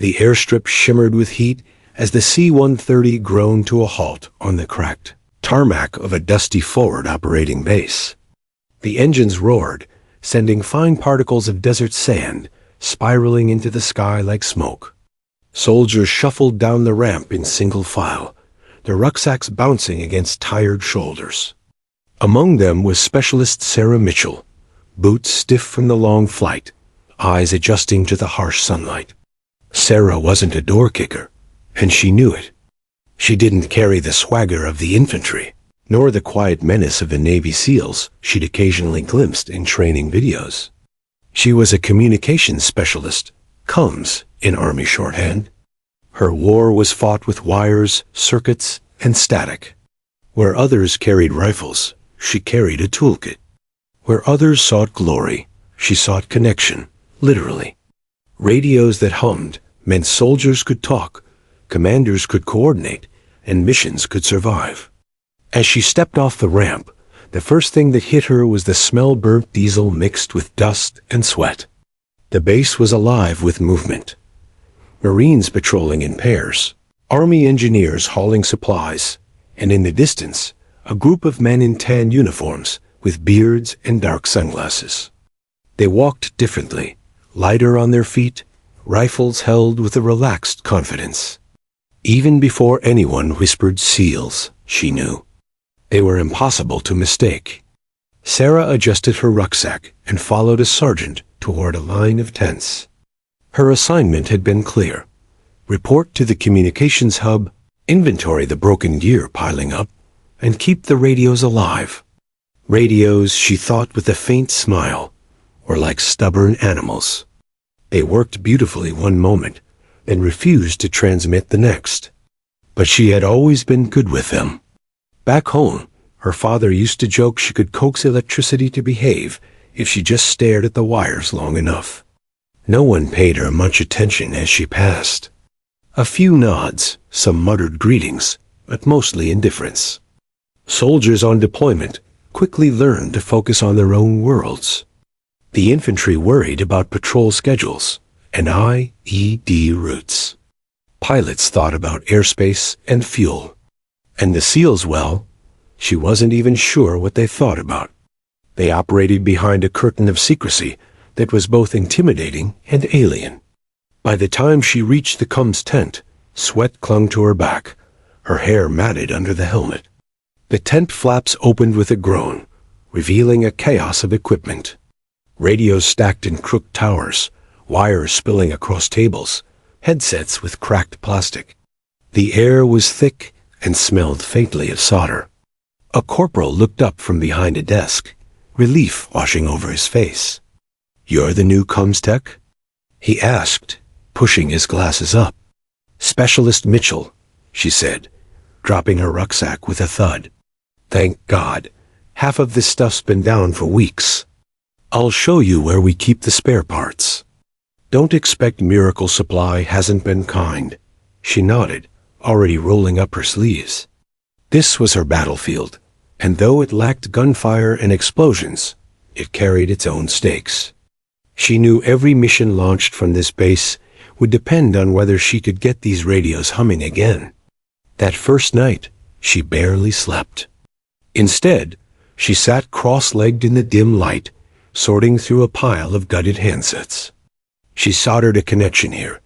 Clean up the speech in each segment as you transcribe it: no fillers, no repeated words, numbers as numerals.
The airstrip shimmered with heat as the C-130 groaned to a halt on the cracked tarmac of a dusty forward operating base. The engines roared, sending fine particles of desert sand spiraling into the sky like smoke. Soldiers shuffled down the ramp in single file, their rucksacks bouncing against tired shoulders. Among them was Specialist Sarah Mitchell, boots stiff from the long flight, eyes adjusting to the harsh sunlight. Sarah wasn't a door kicker, and she knew it. She didn't carry the swagger of the infantry, nor the quiet menace of the Navy SEALs she'd occasionally glimpsed in training videos. She was a communications specialist, COMS in Army shorthand. Her war was fought with wires, circuits, and static. Where others carried rifles, she carried a toolkit. Where others sought glory, she sought connection, literally. Radios that hummed meant soldiers could talk, commanders could coordinate, and missions could survive. As she stepped off the ramp, the first thing that hit her was the smell burnt diesel mixed with dust and sweat. The base was alive with movement. Marines patrolling in pairs, Army engineers hauling supplies, and in the distance, a group of men in tan uniforms with beards and dark sunglasses. They walked differently, lighter on their feet, rifles held with a relaxed confidence. Even before anyone whispered SEALs, she knew. They were impossible to mistake. Sarah adjusted her rucksack and followed a sergeant toward a line of tents. Her assignment had been clear. Report to the communications hub, inventory the broken gear piling up, and keep the radios alive. Radios, she thought with a faint smile, were like stubborn animals. They worked beautifully one moment, then refused to transmit the next. But she had always been good with them. Back home, her father used to joke she could coax electricity to behave if she just stared at the wires long enough. No one paid her much attention as she passed. A few nods, some muttered greetings, but mostly indifference. Soldiers on deployment quickly learned to focus on their own worlds. The infantry worried about patrol schedules and IED routes. Pilots thought about airspace and fuel. And the SEALs, well, she wasn't even sure what they thought about. They operated behind a curtain of secrecy that was both intimidating and alien. By the time she reached the COMS tent, sweat clung to her back, her hair matted under the helmet. The tent flaps opened with a groan, revealing a chaos of equipment. Radios stacked in crooked towers, wires spilling across tables, headsets with cracked plastic. The air was thick and smelled faintly of solder. A corporal looked up from behind a desk, relief washing over his face. "You're the new COMS tech?" he asked, pushing his glasses up. "Specialist Mitchell," she said, dropping her rucksack with a thud. "Thank God. Half of this stuff's been down for weeks. I'll show you where we keep the spare parts." "Don't expect Miracle Supply hasn't been kind." She nodded, already rolling up her sleeves. This was her battlefield, and though it lacked gunfire and explosions, it carried its own stakes. She knew every mission launched from this base would depend on whether she could get these radios humming again. That first night, she barely slept. Instead, she sat cross-legged in the dim light, sorting through a pile of gutted handsets. She soldered a connection here,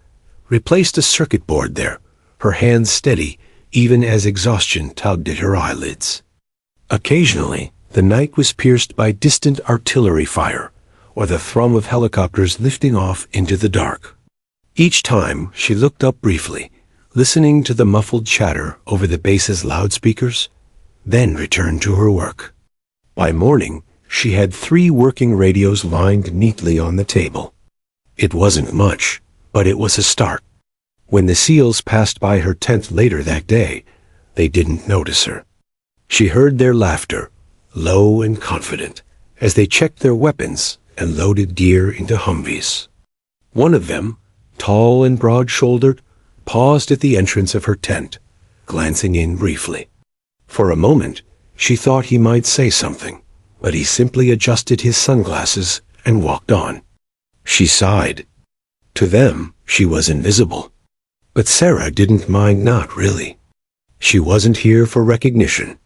replaced a circuit board there, her hands steady even as exhaustion tugged at her eyelids. Occasionally, the night was pierced by distant artillery fire or the thrum of helicopters lifting off into the dark. Each time, she looked up briefly, listening to the muffled chatter over the base's loudspeakers, then returned to her work. By morning, she had 3 working radios lined neatly on the table. It wasn't much, but it was a start. When the SEALs passed by her tent later that day, they didn't notice her. She heard their laughter, low and confident, as they checked their weapons and loaded gear into Humvees. One of them, tall and broad-shouldered, paused at the entrance of her tent, glancing in briefly. For a moment, she thought he might say something, but he simply adjusted his sunglasses and walked on. She sighed. To them, she was invisible. But Sarah didn't mind, not really. She wasn't here for recognition.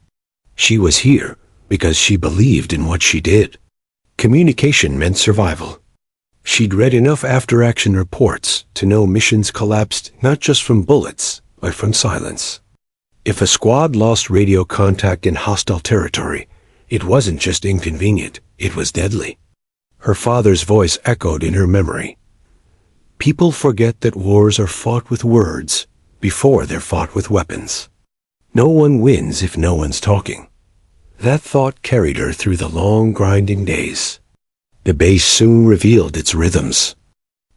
She was here because she believed in what she did. Communication meant survival. She'd read enough after-action reports to know missions collapsed not just from bullets, but from silence. If a squad lost radio contact in hostile territory, it wasn't just inconvenient, it was deadly. Her father's voice echoed in her memory. People forget that wars are fought with words before they're fought with weapons. No one wins if no one's talking. That thought carried her through the long, grinding days. The base soon revealed its rhythms.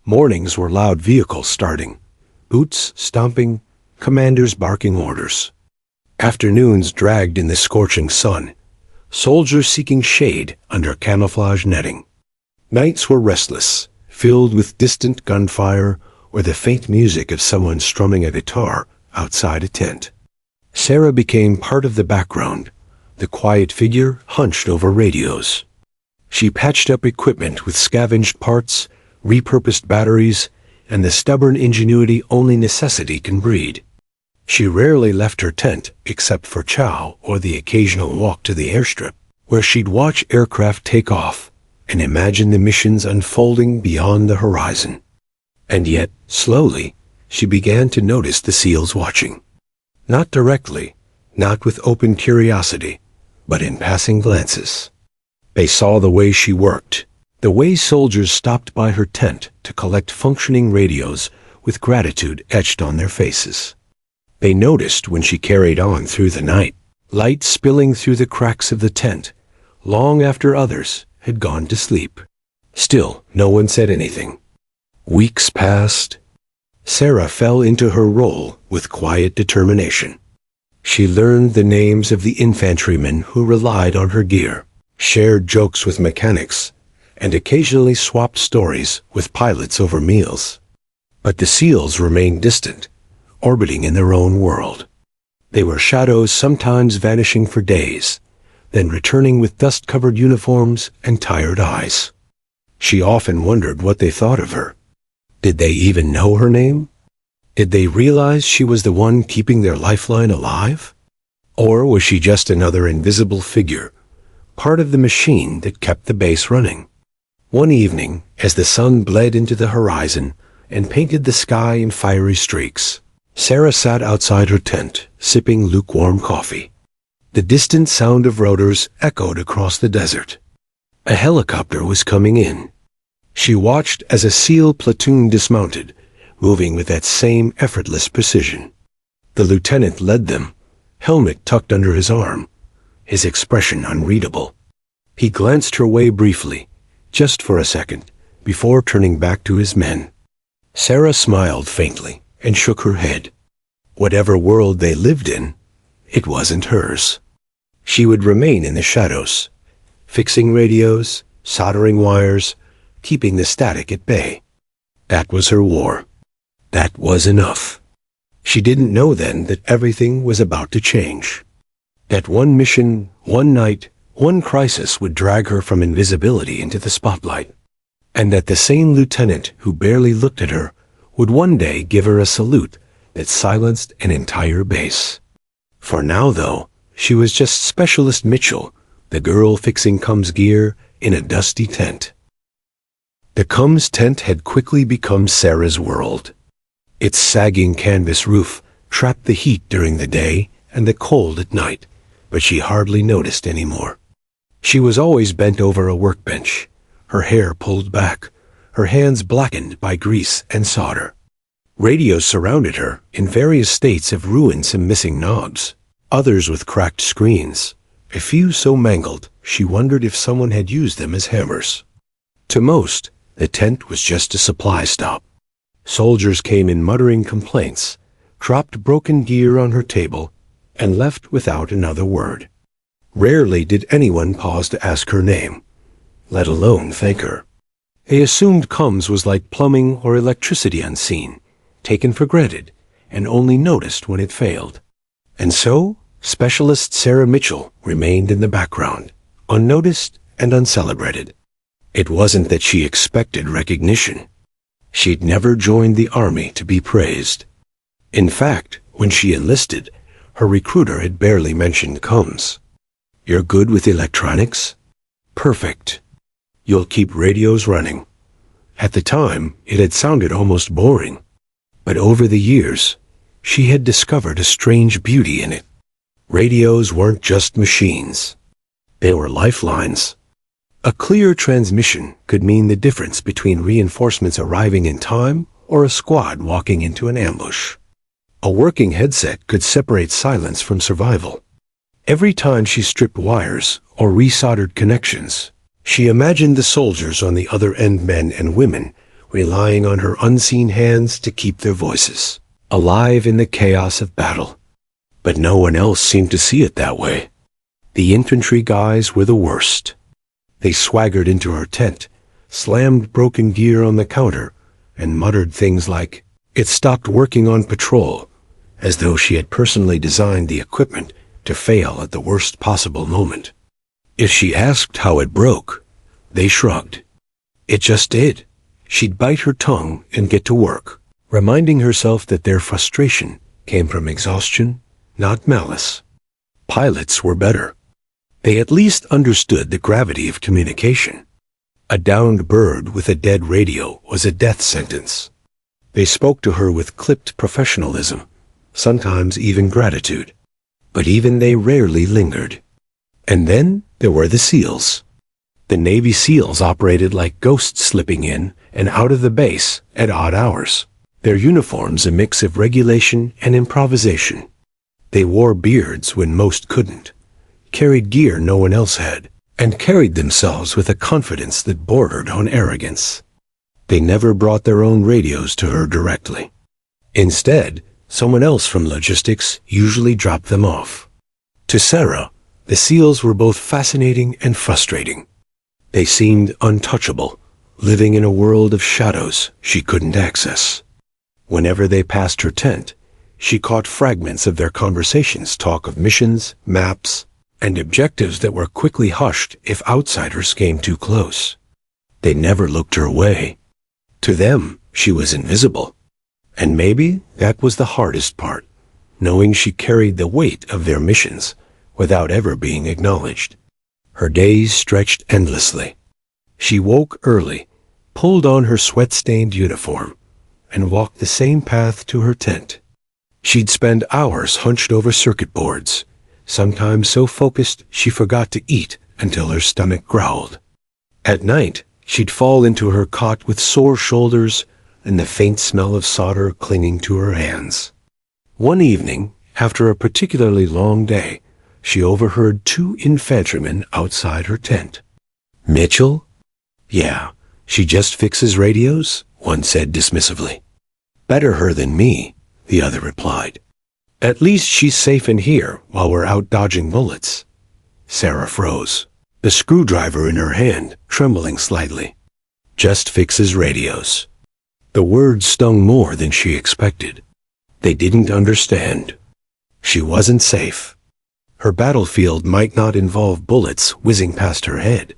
Mornings were loud vehicles starting, boots stomping, commanders barking orders. Afternoons dragged in the scorching sun, soldiers seeking shade under camouflage netting. Nights were restless, filled with distant gunfire or the faint music of someone strumming a guitar outside a tent. Sarah became part of the background, the quiet figure hunched over radios. She patched up equipment with scavenged parts, repurposed batteries, and the stubborn ingenuity only necessity can breed. She rarely left her tent except for chow or the occasional walk to the airstrip, where she'd watch aircraft take off and imagine the missions unfolding beyond the horizon. And yet, slowly, she began to notice the SEALs watching. Not directly, not with open curiosity, but in passing glances. They saw the way she worked, the way soldiers stopped by her tent to collect functioning radios with gratitude etched on their faces. They noticed when she carried on through the night, light spilling through the cracks of the tent, long after others had gone to sleep. Still, no one said anything. Weeks passed. Sarah fell into her role with quiet determination. She learned the names of the infantrymen who relied on her gear, shared jokes with mechanics, and occasionally swapped stories with pilots over meals. But the SEALs remained distant, orbiting in their own world. They were shadows, sometimes vanishing for days, then returning with dust-covered uniforms and tired eyes. She often wondered what they thought of her. Did they even know her name? Did they realize she was the one keeping their lifeline alive? Or was she just another invisible figure, part of the machine that kept the base running? One evening, as the sun bled into the horizon and painted the sky in fiery streaks, Sarah sat outside her tent, sipping lukewarm coffee. The distant sound of rotors echoed across the desert. A helicopter was coming in. She watched as a SEAL platoon dismounted, moving with that same effortless precision. The lieutenant led them, helmet tucked under his arm, his expression unreadable. He glanced her way briefly, just for a second, before turning back to his men. Sarah smiled faintly and shook her head. Whatever world they lived in, it wasn't hers. She would remain in the shadows, fixing radios, soldering wires, keeping the static at bay. That was her war. That was enough. She didn't know then that everything was about to change. That one mission, one night, one crisis would drag her from invisibility into the spotlight. And that the same lieutenant who barely looked at her would one day give her a salute that silenced an entire base. For now, though, she was just Specialist Mitchell, the girl fixing Cum's gear in a dusty tent. The Cum's tent had quickly become Sarah's world. Its sagging canvas roof trapped the heat during the day and the cold at night, but she hardly noticed anymore. She was always bent over a workbench, her hair pulled back, her hands blackened by grease and solder. Radios surrounded her in various states of ruins and missing knobs, others with cracked screens, a few so mangled she wondered if someone had used them as hammers. To most, the tent was just a supply stop. Soldiers came in muttering complaints, dropped broken gear on her table, and left without another word. Rarely did anyone pause to ask her name, let alone thank her. They assumed Cum's was like plumbing or electricity unseen, taken for granted, and only noticed when it failed. And so, Specialist Sarah Mitchell remained in the background, unnoticed and uncelebrated. It wasn't that she expected recognition. She'd never joined the army to be praised. In fact, when she enlisted, her recruiter had barely mentioned comms. You're good with electronics? Perfect. You'll keep radios running. At the time, it had sounded almost boring. But over the years, she had discovered a strange beauty in it. Radios weren't just machines. They were lifelines. A clear transmission could mean the difference between reinforcements arriving in time or a squad walking into an ambush. A working headset could separate silence from survival. Every time she stripped wires or resoldered connections, she imagined the soldiers on the other end, men and women, relying on her unseen hands to keep their voices alive in the chaos of battle. But no one else seemed to see it that way. The infantry guys were the worst. They swaggered into her tent, slammed broken gear on the counter, and muttered things like, "It stopped working on patrol," as though she had personally designed the equipment to fail at the worst possible moment. If she asked how it broke, they shrugged. It just did. She'd bite her tongue and get to work, reminding herself that their frustration came from exhaustion, not malice. Pilots were better. They at least understood the gravity of communication. A downed bird with a dead radio was a death sentence. They spoke to her with clipped professionalism, sometimes even gratitude. But even they rarely lingered. And then there were the SEALs. The Navy SEALs operated like ghosts, slipping in and out of the base at odd hours. Their uniforms a mix of regulation and improvisation. They wore beards when most couldn't, carried gear no one else had, and carried themselves with a confidence that bordered on arrogance. They never brought their own radios to her directly. Instead, someone else from logistics usually dropped them off. To Sarah, the SEALs were both fascinating and frustrating. They seemed untouchable, living in a world of shadows she couldn't access. Whenever they passed her tent, she caught fragments of their conversations, talk of missions, maps, and objectives that were quickly hushed if outsiders came too close. They never looked her way. To them, she was invisible. And maybe that was the hardest part, knowing she carried the weight of their missions without ever being acknowledged. Her days stretched endlessly. She woke early, pulled on her sweat-stained uniform, and walked the same path to her tent. She'd spend hours hunched over circuit boards, sometimes so focused she forgot to eat until her stomach growled. At night, she'd fall into her cot with sore shoulders and the faint smell of solder clinging to her hands. One evening, after a particularly long day, she overheard two infantrymen outside her tent. "Mitchell?" "Yeah, she just fixes radios," one said dismissively. "Better her than me," the other replied. "At least she's safe in here while we're out dodging bullets." Sarah froze, the screwdriver in her hand trembling slightly. "Just fixes radios." The words stung more than she expected. They didn't understand. She wasn't safe. Her battlefield might not involve bullets whizzing past her head,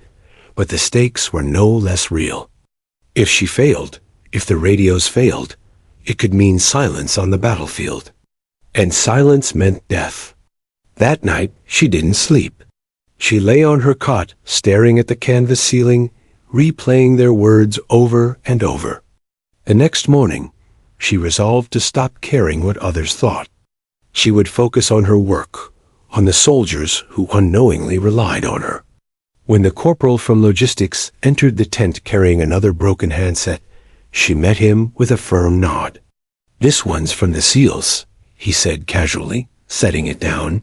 but the stakes were no less real. If she failed, if the radios failed, it could mean silence on the battlefield. And silence meant death. That night, she didn't sleep. She lay on her cot, staring at the canvas ceiling, replaying their words over and over. The next morning, she resolved to stop caring what others thought. She would focus on her work, on the soldiers who unknowingly relied on her. When the corporal from logistics entered the tent carrying another broken handset, she met him with a firm nod. "This one's from the SEALs," he said casually, setting it down.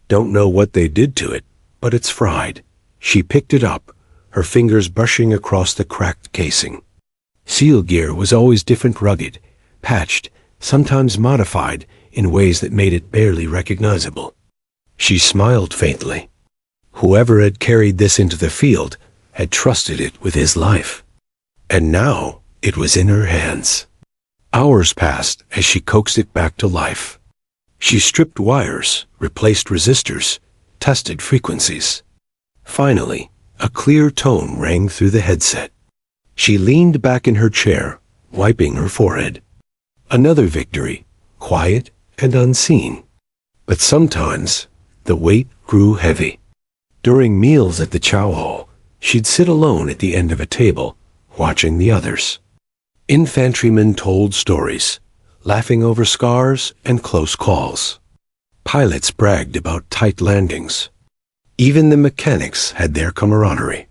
"Don't know what they did to it, but it's fried." She picked it up, her fingers brushing across the cracked casing. SEAL gear was always different, rugged, patched, sometimes modified in ways that made it barely recognizable. She smiled faintly. Whoever had carried this into the field had trusted it with his life. And now it was in her hands. Hours passed as she coaxed it back to life. She stripped wires, replaced resistors, tested frequencies. Finally, a clear tone rang through the headset. She leaned back in her chair, wiping her forehead. Another victory, quiet and unseen. But sometimes the weight grew heavy. During meals at the chow hall, she'd sit alone at the end of a table, watching the others. Infantrymen told stories, laughing over scars and close calls. Pilots bragged about tight landings. Even the mechanics had their camaraderie.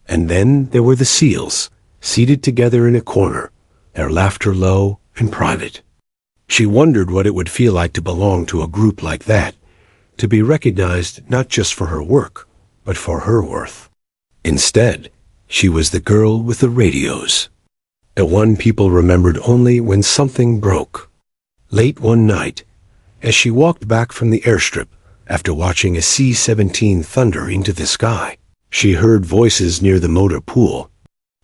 And then there were the SEALs, seated together in a corner, their laughter low and private. She wondered what it would feel like to belong to a group like that, to be recognized not just for her work, but for her worth. Instead, she was the girl with the radios, the one people remembered only when something broke. Late one night, as she walked back from the airstrip after watching a C-17 thunder into the sky, she heard voices near the motor pool.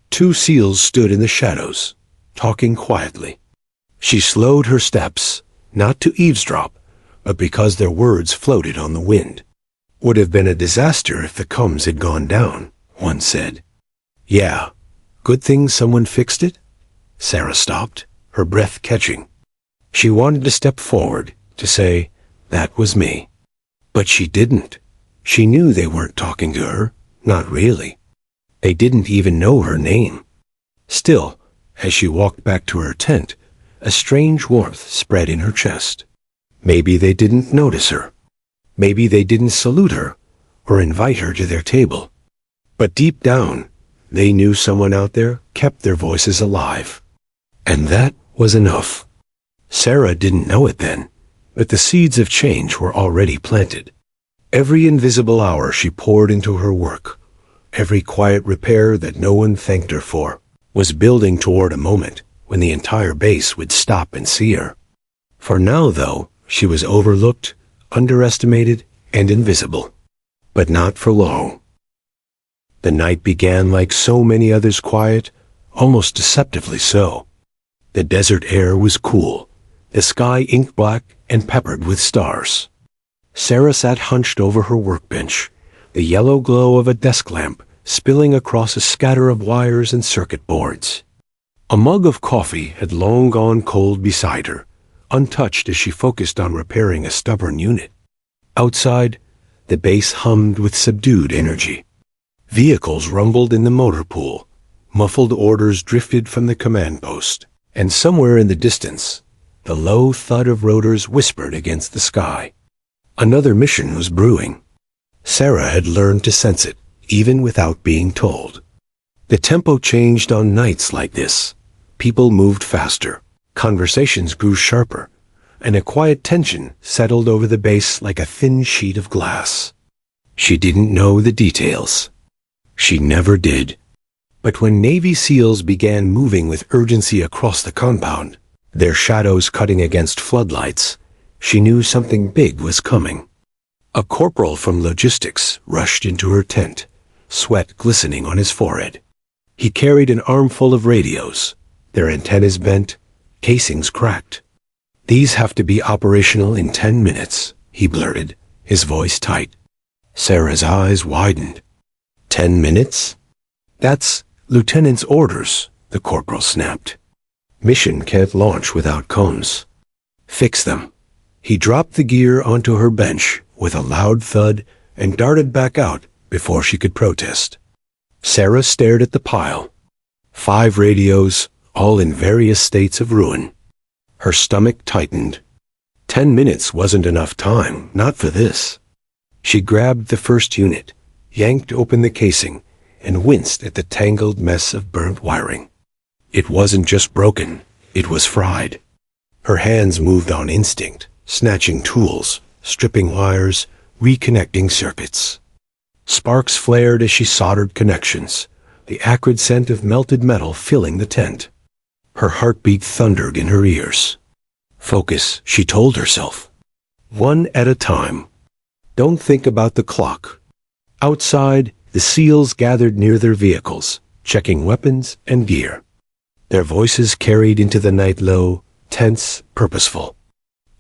Two SEALs stood in the shadows, talking quietly. She slowed her steps, not to eavesdrop, but because their words floated on the wind. Would have been a disaster if the comms had gone down, one said. Yeah, good thing someone fixed it? Sarah stopped, her breath catching. She wanted to step forward, to say, that was me. But she didn't. She knew they weren't talking to her, not really. They didn't even know her name. Still, as she walked back to her tent, a strange warmth spread in her chest. Maybe they didn't notice her. Maybe they didn't salute her or invite her to their table. But deep down, they knew someone out there kept their voices alive. And that was enough. Sarah didn't know it then, but the seeds of change were already planted. Every invisible hour she poured into her work, every quiet repair that no one thanked her for, was building toward a moment when the entire base would stop and see her. For now, though, she was overlooked, underestimated, and invisible. But not for long. The night began like so many others, quiet, almost deceptively so. The desert air was cool, the sky ink black and peppered with stars. Sarah sat hunched over her workbench, the yellow glow of a desk lamp spilling across a scatter of wires and circuit boards. A mug of coffee had long gone cold beside her, untouched as she focused on repairing a stubborn unit. Outside, the base hummed with subdued energy. Vehicles rumbled in the motor pool, muffled orders drifted from the command post, and somewhere in the distance, the low thud of rotors whispered against the sky. Another mission was brewing. Sarah had learned to sense it, even without being told. The tempo changed on nights like this. People moved faster, conversations grew sharper, and a quiet tension settled over the base like a thin sheet of glass. She didn't know the details. She never did. But when Navy SEALs began moving with urgency across the compound, their shadows cutting against floodlights, she knew something big was coming. A corporal from logistics rushed into her tent, sweat glistening on his forehead. He carried an armful of radios, their antennas bent, casings cracked. These have to be operational in 10 minutes, he blurted, his voice tight. Sarah's eyes widened. 10 minutes? That's Lieutenant's orders, the corporal snapped. Mission can't launch without comms. Fix them. He dropped the gear onto her bench with a loud thud and darted back out before she could protest. Sarah stared at the pile. 5 radios, all in various states of ruin. Her stomach tightened. 10 minutes wasn't enough time, not for this. She grabbed the first unit, yanked open the casing, and winced at the tangled mess of burnt wiring. It wasn't just broken, it was fried. Her hands moved on instinct, snatching tools, stripping wires, reconnecting circuits. Sparks flared as she soldered connections, the acrid scent of melted metal filling the tent. Her heartbeat thundered in her ears. Focus, she told herself. One at a time. Don't think about the clock. Outside, the SEALs gathered near their vehicles, checking weapons and gear. Their voices carried into the night low, tense, purposeful.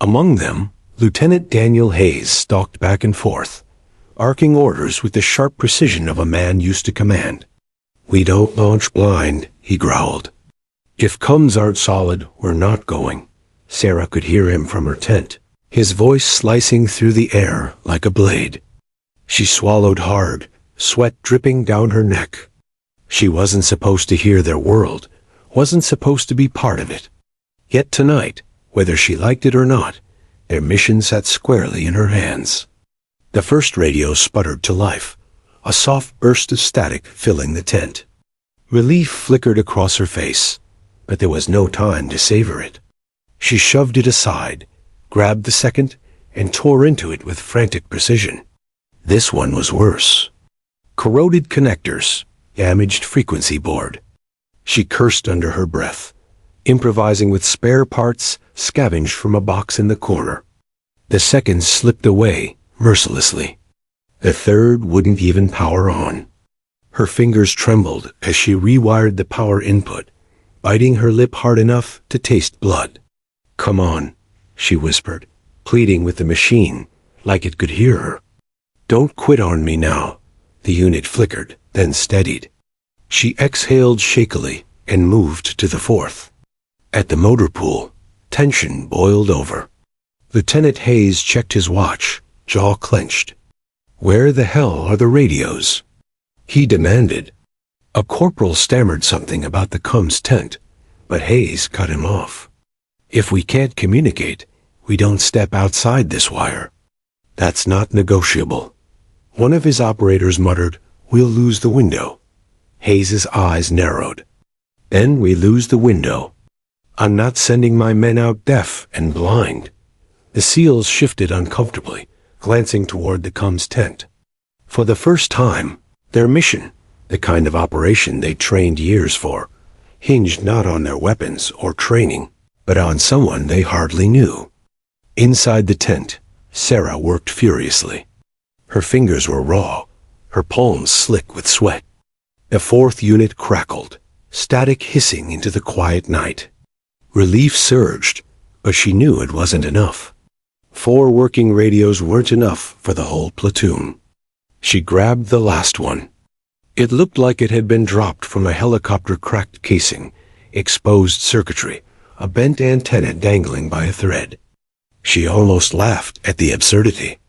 Among them, Lieutenant Daniel Hayes stalked back and forth, arcing orders with the sharp precision of a man used to command. We don't launch blind, he growled. If coms aren't solid, we're not going. Sarah could hear him from her tent, his voice slicing through the air like a blade. She swallowed hard, sweat dripping down her neck. She wasn't supposed to hear their world, wasn't supposed to be part of it. Yet tonight, whether she liked it or not, their mission sat squarely in her hands. The first radio sputtered to life, a soft burst of static filling the tent. Relief flickered across her face, but there was no time to savor it. She shoved it aside, grabbed the second, and tore into it with frantic precision. This one was worse. Corroded connectors, damaged frequency board. She cursed under her breath, improvising with spare parts scavenged from a box in the corner. The second slipped away mercilessly. The third wouldn't even power on. Her fingers trembled as she rewired the power input, biting her lip hard enough to taste blood. "Come on," she whispered, pleading with the machine, like it could hear her. "Don't quit on me now." The unit flickered, then steadied. She exhaled shakily and moved to the fourth. At the motor pool, tension boiled over. Lieutenant Hayes checked his watch, jaw clenched. "Where the hell are the radios?" he demanded. A corporal stammered something about the coms tent, but Hayes cut him off. "If we can't communicate, we don't step outside this wire." "That's not negotiable." One of his operators muttered, "We'll lose the window." Hayes's eyes narrowed. "Then we lose the window. I'm not sending my men out deaf and blind." The SEALs shifted uncomfortably, glancing toward the coms tent. For the first time, their mission, the kind of operation they trained years for, hinged not on their weapons or training, but on someone they hardly knew. Inside the tent, Sarah worked furiously. Her fingers were raw, her palms slick with sweat. The fourth unit crackled, static hissing into the quiet night. Relief surged, but she knew it wasn't enough. 4 working radios weren't enough for the whole platoon. She grabbed the last one. It looked like it had been dropped from a helicopter cracked casing, exposed circuitry, a bent antenna dangling by a thread. She almost laughed at the absurdity.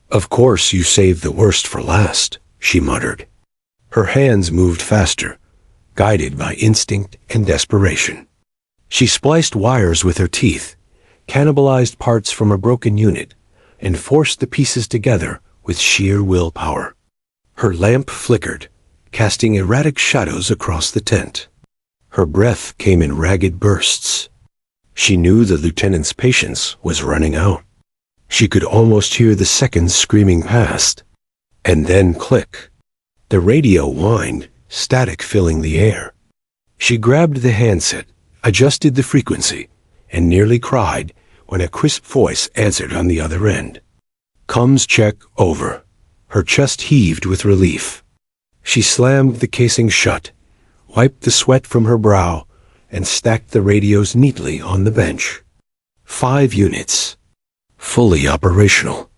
"Of course you saved the worst for last," she muttered. Her hands moved faster, guided by instinct and desperation. She spliced wires with her teeth, cannibalized parts from a broken unit, and forced the pieces together with sheer willpower. Her lamp flickered, casting erratic shadows across the tent. Her breath came in ragged bursts. She knew the lieutenant's patience was running out. She could almost hear the seconds screaming past. And then click. The radio whined, static filling the air. She grabbed the handset, adjusted the frequency, and nearly cried when a crisp voice answered on the other end. "Coms check over." Her chest heaved with relief. She slammed the casing shut, wiped the sweat from her brow, and stacked the radios neatly on the bench. 5 units. Fully operational.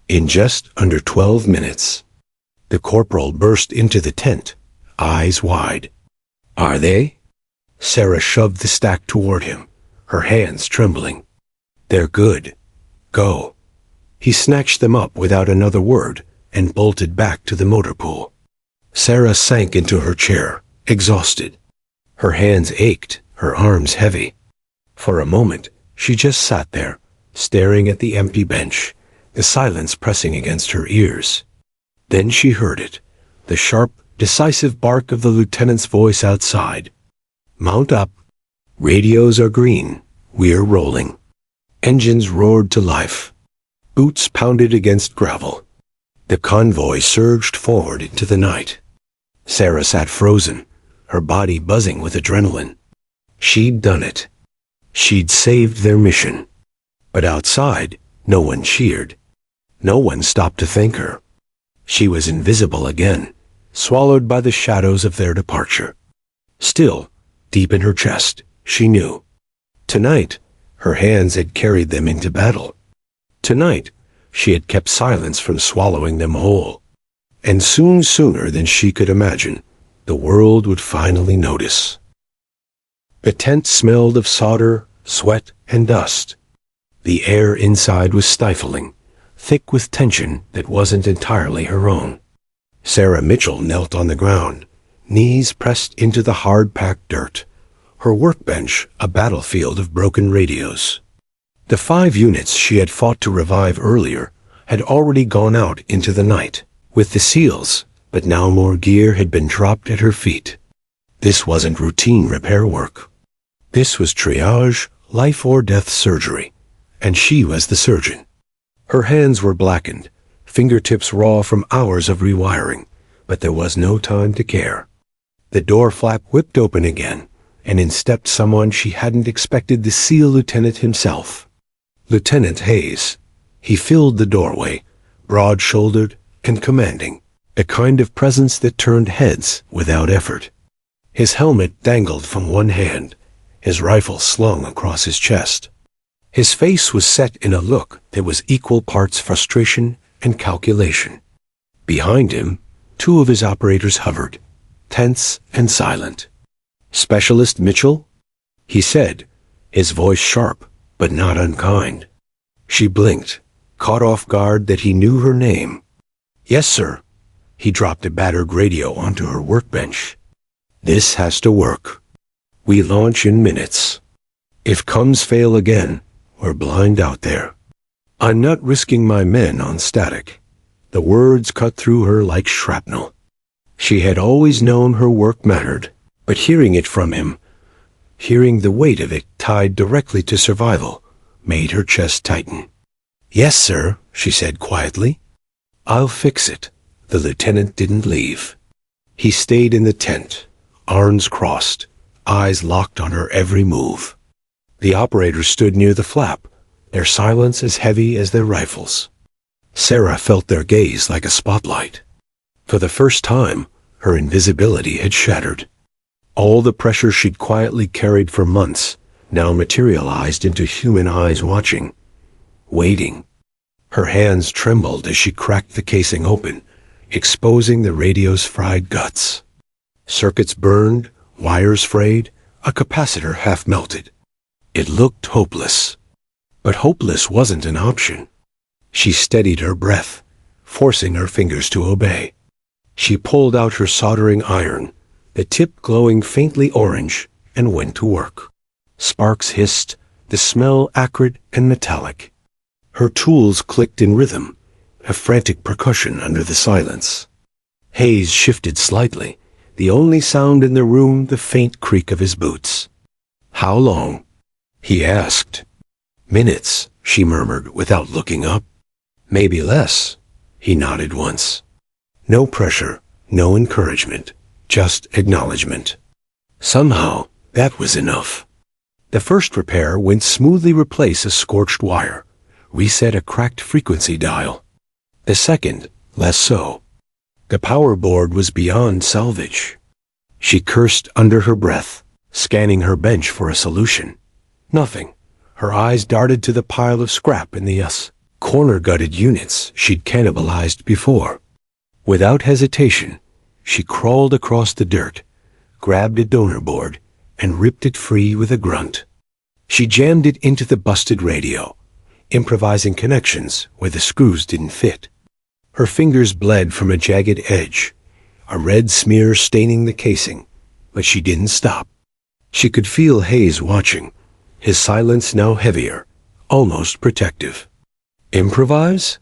In just under 12 minutes. The corporal burst into the tent, eyes wide. "Are they?" Sarah shoved the stack toward him, her hands trembling. "They're good. Go." He snatched them up without another word and bolted back to the motor pool. Sarah sank into her chair, exhausted. Her hands ached, her arms heavy. For a moment, she just sat there, staring at the empty bench, the silence pressing against her ears. Then she heard it, the sharp, decisive bark of the lieutenant's voice outside. "Mount up. Radios are green. We're rolling." Engines roared to life. Boots pounded against gravel. The convoy surged forward into the night. Sarah sat frozen, her body buzzing with adrenaline. She'd done it. She'd saved their mission. But outside, no one cheered. No one stopped to thank her. She was invisible again, swallowed by the shadows of their departure. Still, deep in her chest, she knew. Tonight, her hands had carried them into battle. Tonight, she had kept silence from swallowing them whole. And soon, sooner than she could imagine, the world would finally notice. The tent smelled of solder, sweat, and dust. The air inside was stifling, thick with tension that wasn't entirely her own. Sarah Mitchell knelt on the ground, knees pressed into the hard-packed dirt, her workbench a battlefield of broken radios. The 5 units she had fought to revive earlier had already gone out into the night with the SEALs, but now more gear had been dropped at her feet. This wasn't routine repair work. This was triage, life-or-death surgery, and she was the surgeon. Her hands were blackened, fingertips raw from hours of rewiring, but there was no time to care. The door flap whipped open again, and in stepped someone she hadn't expected, the SEAL lieutenant himself. Lieutenant Hayes. He filled the doorway, broad-shouldered and commanding, a kind of presence that turned heads without effort. His helmet dangled from one hand, his rifle slung across his chest. His face was set in a look that was equal parts frustration and calculation. Behind him, 2 of his operators hovered, tense and silent. "Specialist Mitchell?" he said, his voice sharp but not unkind. She blinked, caught off guard that he knew her name. "Yes, sir." He dropped a battered radio onto her workbench. "This has to work. We launch in minutes. If comms fail again, we're blind out there. I'm not risking my men on static." The words cut through her like shrapnel. She had always known her work mattered, but hearing it from him, hearing the weight of it tied directly to survival, made her chest tighten. "Yes, sir," she said quietly. "I'll fix it." The lieutenant didn't leave. He stayed in the tent, arms crossed, eyes locked on her every move. The operators stood near the flap, their silence as heavy as their rifles. Sarah felt their gaze like a spotlight. For the first time, her invisibility had shattered. All the pressure she'd quietly carried for months now materialized into human eyes watching, waiting. Her hands trembled as she cracked the casing open, exposing the radio's fried guts. Circuits burned, wires frayed, a capacitor half melted. It looked hopeless. But hopeless wasn't an option. She steadied her breath, forcing her fingers to obey. She pulled out her soldering iron, the tip glowing faintly orange, and went to work. Sparks hissed, the smell acrid and metallic. Her tools clicked in rhythm, a frantic percussion under the silence. Hayes shifted slightly, the only sound in the room the faint creak of his boots. "How long?" he asked. "Minutes," she murmured without looking up. "Maybe less." He nodded once. No pressure, no encouragement, just acknowledgement. Somehow, that was enough. The first repair went smoothly, replace a scorched wire, reset a cracked frequency dial. The second, less so. The power board was beyond salvage. She cursed under her breath, scanning her bench for a solution. Nothing. Her eyes darted to the pile of scrap in the corner-gutted units she'd cannibalized before. Without hesitation, she crawled across the dirt, grabbed a donor board, and ripped it free with a grunt. She jammed it into the busted radio, improvising connections where the screws didn't fit. Her fingers bled from a jagged edge, a red smear staining the casing, but she didn't stop. She could feel Hayes watching, his silence now heavier, almost protective. "Improvise?"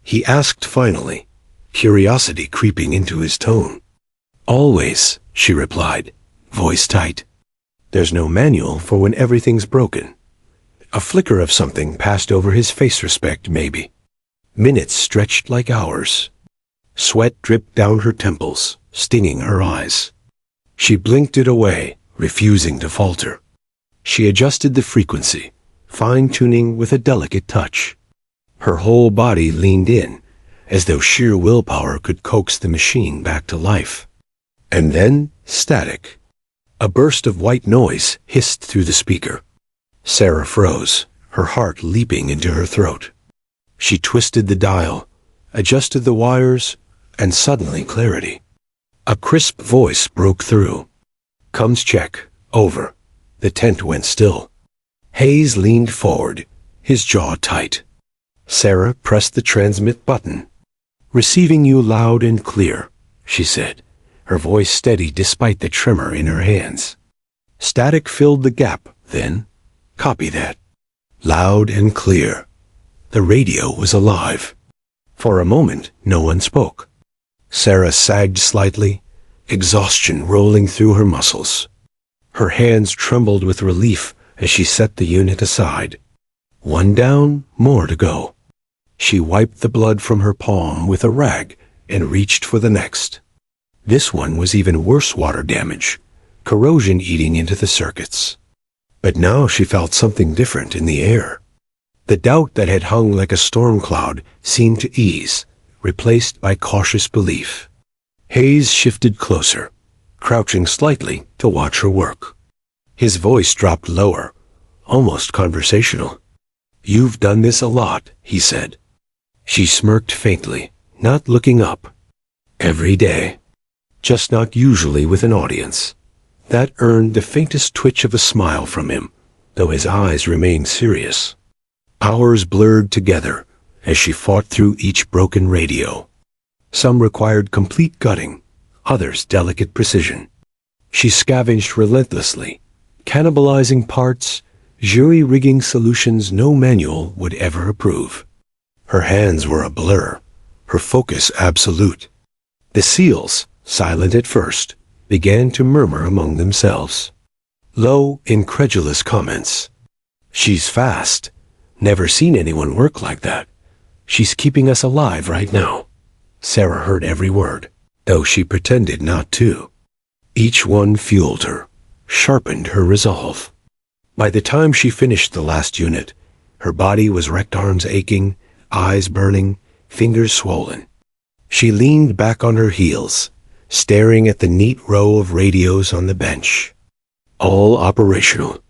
he asked finally, curiosity creeping into his tone. "Always," she replied, voice tight. "There's no manual for when everything's broken." A flicker of something passed over his face, respect maybe. Minutes stretched like hours. Sweat dripped down her temples, stinging her eyes. She blinked it away, refusing to falter. She adjusted the frequency, fine-tuning with a delicate touch. Her whole body leaned in, as though sheer willpower could coax the machine back to life. And then, static. A burst of white noise hissed through the speaker. Sarah froze, her heart leaping into her throat. She twisted the dial, adjusted the wires, and suddenly clarity. A crisp voice broke through. "Comms check. Over. The tent went still. Hayes leaned forward, his jaw tight. Sarah pressed the transmit button. "Receiving you loud and clear," she said, her voice steady despite the tremor in her hands. Static filled the gap, then, "Copy that." Loud and clear. The radio was alive. For a moment, no one spoke. Sarah sagged slightly, exhaustion rolling through her muscles. Her hands trembled with relief as she set the unit aside. One down, more to go. She wiped the blood from her palm with a rag and reached for the next. This one was even worse water damage, corrosion eating into the circuits. But now she felt something different in the air. The doubt that had hung like a storm cloud seemed to ease, replaced by cautious belief. Hayes shifted closer, crouching slightly to watch her work. His voice dropped lower, almost conversational. "You've done this a lot," he said. She smirked faintly, not looking up. "Every day. Just not usually with an audience." That earned the faintest twitch of a smile from him, though his eyes remained serious. Hours blurred together as she fought through each broken radio. Some required complete gutting, others delicate precision. She scavenged relentlessly, cannibalizing parts, jury-rigging solutions no manual would ever approve. Her hands were a blur, her focus absolute. The seals, silent at first, began to murmur among themselves. Low, incredulous comments. "She's fast. Never seen anyone work like that. She's keeping us alive right now." Sarah heard every word, though she pretended not to. Each one fueled her, sharpened her resolve. By the time she finished the last unit, her body was wrecked, arms aching, eyes burning, fingers swollen. She leaned back on her heels, staring at the neat row of radios on the bench. All operational,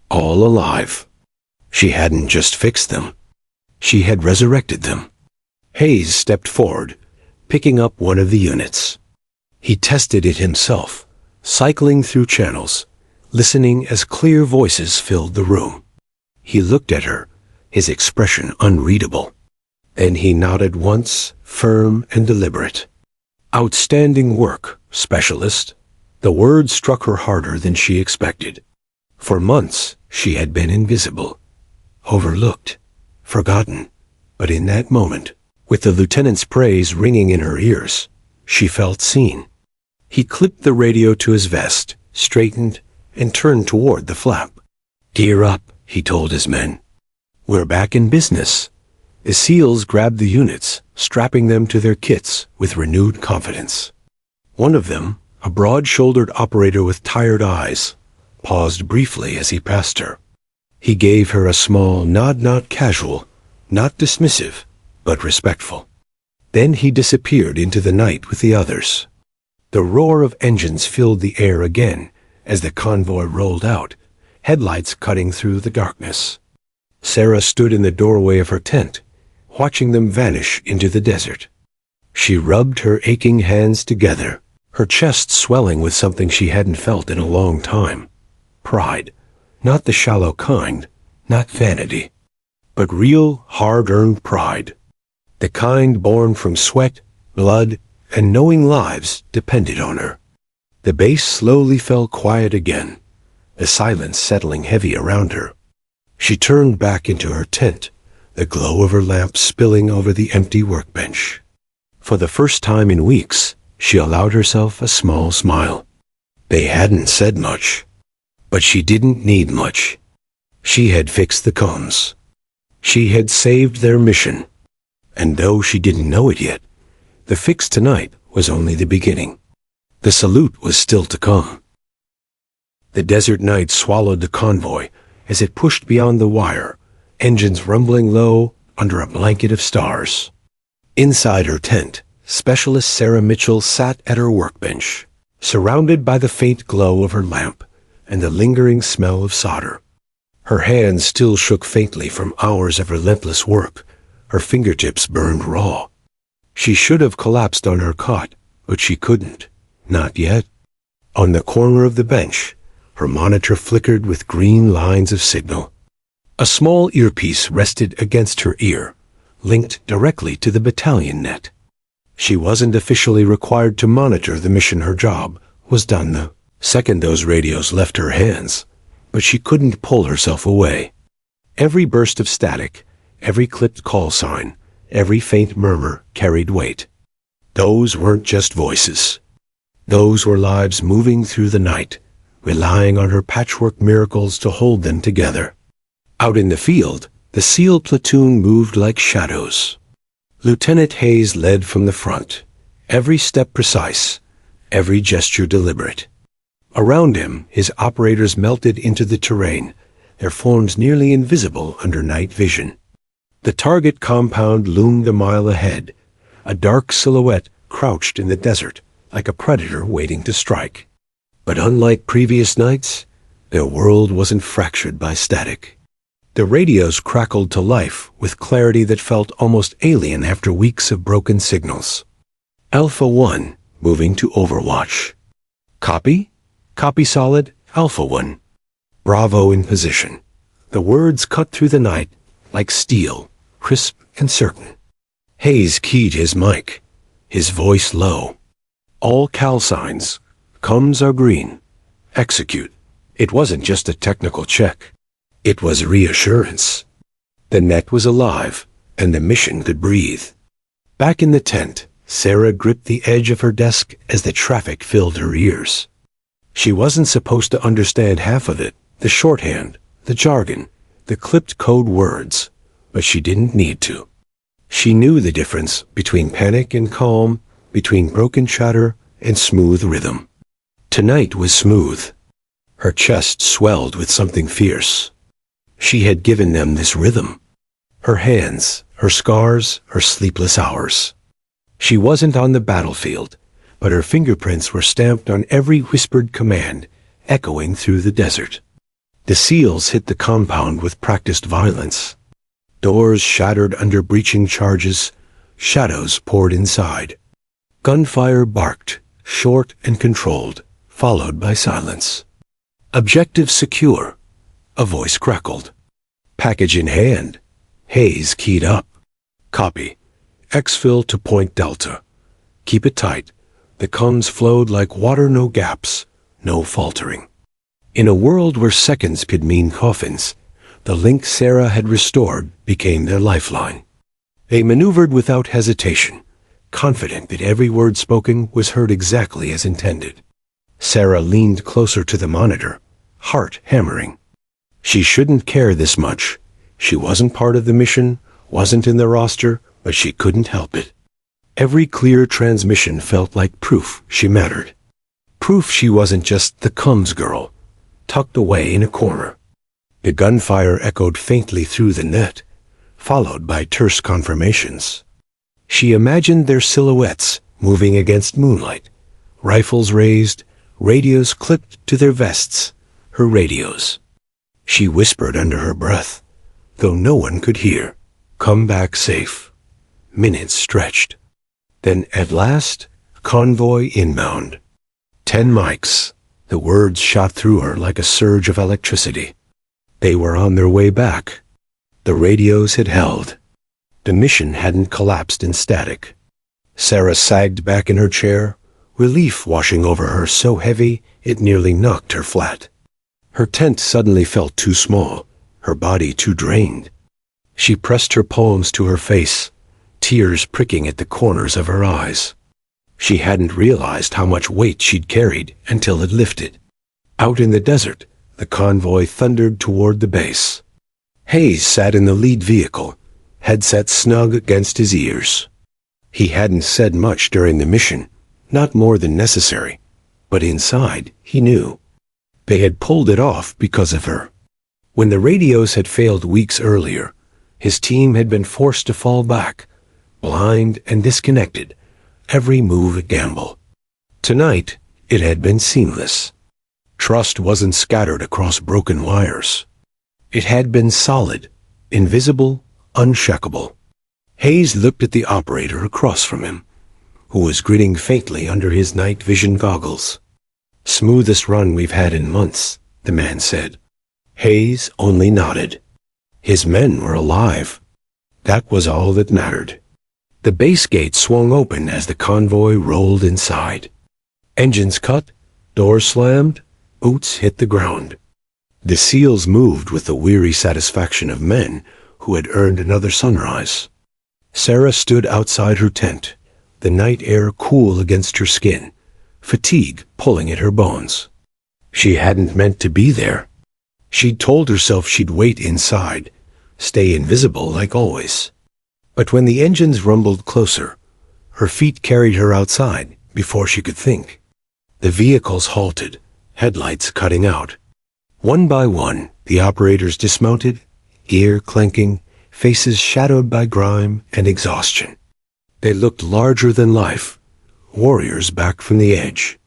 all alive. She hadn't just fixed them. She had resurrected them. Hayes stepped forward, picking up one of the units. He tested it himself, cycling through channels, listening as clear voices filled the room. He looked at her, his expression unreadable. Then he nodded once, firm and deliberate. "Outstanding work, specialist." The word struck her harder than she expected. For months, she had been invisible, overlooked, forgotten. But in that moment, with the lieutenant's praise ringing in her ears, she felt seen. He clipped the radio to his vest, straightened, and turned toward the flap. "Gear up," he told his men. "We're back in business." The SEALs grabbed the units, strapping them to their kits with renewed confidence. One of them, a broad-shouldered operator with tired eyes, paused briefly as he passed her. He gave her a small nod, not casual, not dismissive, but respectful. Then he disappeared into the night with the others. The roar of engines filled the air again as the convoy rolled out, headlights cutting through the darkness. Sarah stood in the doorway of her tent, watching them vanish into the desert. She rubbed her aching hands together, her chest swelling with something she hadn't felt in a long time. Pride, not the shallow kind, not vanity, but real, hard-earned pride. The kind born from sweat, blood, and knowing lives depended on her. The base slowly fell quiet again, the silence settling heavy around her. She turned back into her tent, the glow of her lamp spilling over the empty workbench. For the first time in weeks, she allowed herself a small smile. They hadn't said much, but she didn't need much. She had fixed the cones. She had saved their mission. And though she didn't know it yet, the fix tonight was only the beginning. The salute was still to come. The desert night swallowed the convoy as it pushed beyond the wire, engines rumbling low under a blanket of stars. Inside her tent, Specialist Sarah Mitchell sat at her workbench, surrounded by the faint glow of her lamp and the lingering smell of solder. Her hands still shook faintly from hours of relentless work. Her fingertips burned raw. She should have collapsed on her cot, but she couldn't. Not yet. On the corner of the bench, Her monitor flickered with green lines of signal. A small earpiece rested against her ear, linked directly to the battalion net. She wasn't officially required to monitor the mission. Her job was done the second those radios left her hands, but she couldn't pull herself away. Every burst of static, every clipped call sign, every faint murmur carried weight. Those weren't just voices. Those were lives moving through the night, relying on her patchwork miracles to hold them together. Out in the field, the SEAL platoon moved like shadows. Lieutenant Hayes led from the front, every step precise, every gesture deliberate. Around him, his operators melted into the terrain, their forms nearly invisible under night vision. The target compound loomed a mile ahead, a dark silhouette crouched in the desert like a predator waiting to strike. But unlike previous nights, their world wasn't fractured by static. The radios crackled to life with clarity that felt almost alien after weeks of broken signals. Alpha 1, moving to Overwatch. Copy? Copy solid, Alpha 1. Bravo in position. The words cut through the night like steel, crisp and certain. Hayes keyed his mic, his voice low. All cal signs. Comms are green. Execute. It wasn't just a technical check. It was reassurance. The net was alive, and the mission could breathe. Back in the tent, Sarah gripped the edge of her desk as the traffic filled her ears. She wasn't supposed to understand half of it, the shorthand, the jargon, the clipped code words, but she didn't need to. She knew the difference between panic and calm, between broken chatter and smooth rhythm. Tonight was smooth. Her chest swelled with something fierce. She had given them this rhythm. Her hands, her scars, her sleepless hours. She wasn't on the battlefield, but her fingerprints were stamped on every whispered command, echoing through the desert. The SEALs hit the compound with practiced violence. Doors shattered under breaching charges, shadows poured inside. Gunfire barked, short and controlled, followed by silence. Objective secure. A voice crackled. Package in hand. Hayes keyed up. Copy. Exfil to Point Delta. Keep it tight. The comms flowed like water, no gaps, no faltering. In a world where seconds could mean coffins, the link Sarah had restored became their lifeline. They maneuvered without hesitation, confident that every word spoken was heard exactly as intended. Sarah leaned closer to the monitor, heart hammering. She shouldn't care this much. She wasn't part of the mission, wasn't in the roster, but she couldn't help it. Every clear transmission felt like proof she mattered. Proof she wasn't just the comms girl, tucked away in a corner. The gunfire echoed faintly through the net, followed by terse confirmations. She imagined their silhouettes moving against moonlight, rifles raised, radios clipped to their vests, her radios. She whispered under her breath, though no one could hear, "Come back safe." Minutes stretched. Then at last, convoy inbound. 10 mics. The words shot through her like a surge of electricity. They were on their way back. The radios had held. The mission hadn't collapsed in static. Sarah sagged back in her chair, relief washing over her so heavy it nearly knocked her flat. Her tent suddenly felt too small, her body too drained. She pressed her palms to her face, tears pricking at the corners of her eyes. She hadn't realized how much weight she'd carried until it lifted. Out in the desert, the convoy thundered toward the base. Hayes sat in the lead vehicle, headset snug against his ears. He hadn't said much during the mission, not more than necessary, but inside, he knew. They had pulled it off because of her. When the radios had failed weeks earlier, his team had been forced to fall back, blind and disconnected, every move a gamble. Tonight, it had been seamless. Trust wasn't scattered across broken wires. It had been solid, invisible, unshakable. Hayes looked at the operator across from him, who was grinning faintly under his night vision goggles. "Smoothest run we've had in months," the man said. Hayes only nodded. His men were alive. That was all that mattered. The base gate swung open as the convoy rolled inside. Engines cut, doors slammed, boots hit the ground. The SEALs moved with the weary satisfaction of men who had earned another sunrise. Sarah stood outside her tent, the night air cool against her skin, fatigue pulling at her bones. She hadn't meant to be there. She'd told herself she'd wait inside, stay invisible like always. But when the engines rumbled closer, her feet carried her outside before she could think. The vehicles halted, headlights cutting out. One by one, the operators dismounted, gear clanking, faces shadowed by grime and exhaustion. They looked larger than life, warriors back from the edge.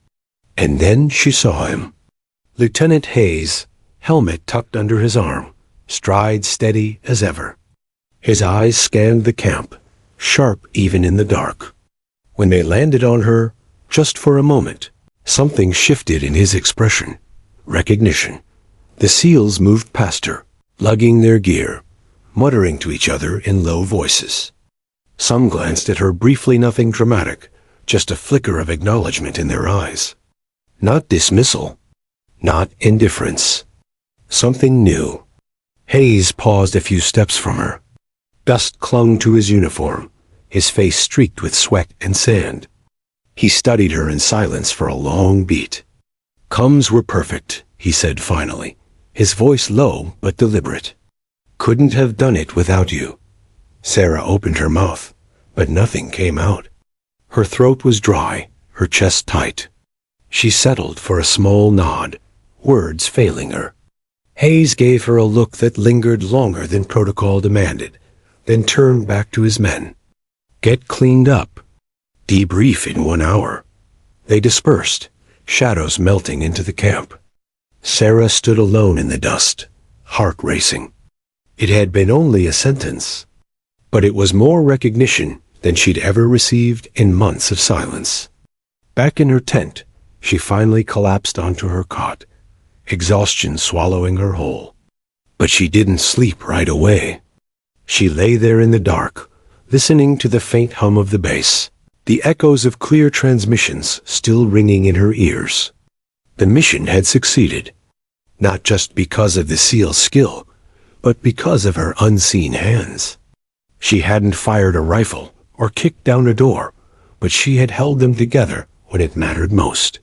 And then she saw him. Lieutenant Hayes, helmet tucked under his arm, stride steady as ever. His eyes scanned the camp, sharp even in the dark. When they landed on her, just for a moment, something shifted in his expression. Recognition. The SEALs moved past her, lugging their gear, muttering to each other in low voices. Some glanced at her briefly, nothing dramatic, just a flicker of acknowledgement in their eyes. Not dismissal, not indifference. Something new. Hayes paused a few steps from her. Dust clung to his uniform, his face streaked with sweat and sand. He studied her in silence for a long beat. "Coms were perfect," he said finally, his voice low but deliberate. "Couldn't have done it without you." Sarah opened her mouth, but nothing came out. Her throat was dry, her chest tight. She settled for a small nod, words failing her. Hayes gave her a look that lingered longer than protocol demanded, then turned back to his men. "Get cleaned up. Debrief in 1 hour." They dispersed, shadows melting into the camp. Sarah stood alone in the dust, heart racing. It had been only a sentence, but it was more recognition than she'd ever received in months of silence. Back in her tent, she finally collapsed onto her cot, exhaustion swallowing her whole. But she didn't sleep right away. She lay there in the dark, listening to the faint hum of the bass, the echoes of clear transmissions still ringing in her ears. The mission had succeeded, not just because of the SEAL's skill, but because of her unseen hands. She hadn't fired a rifle or kicked down a door, but she had held them together when it mattered most.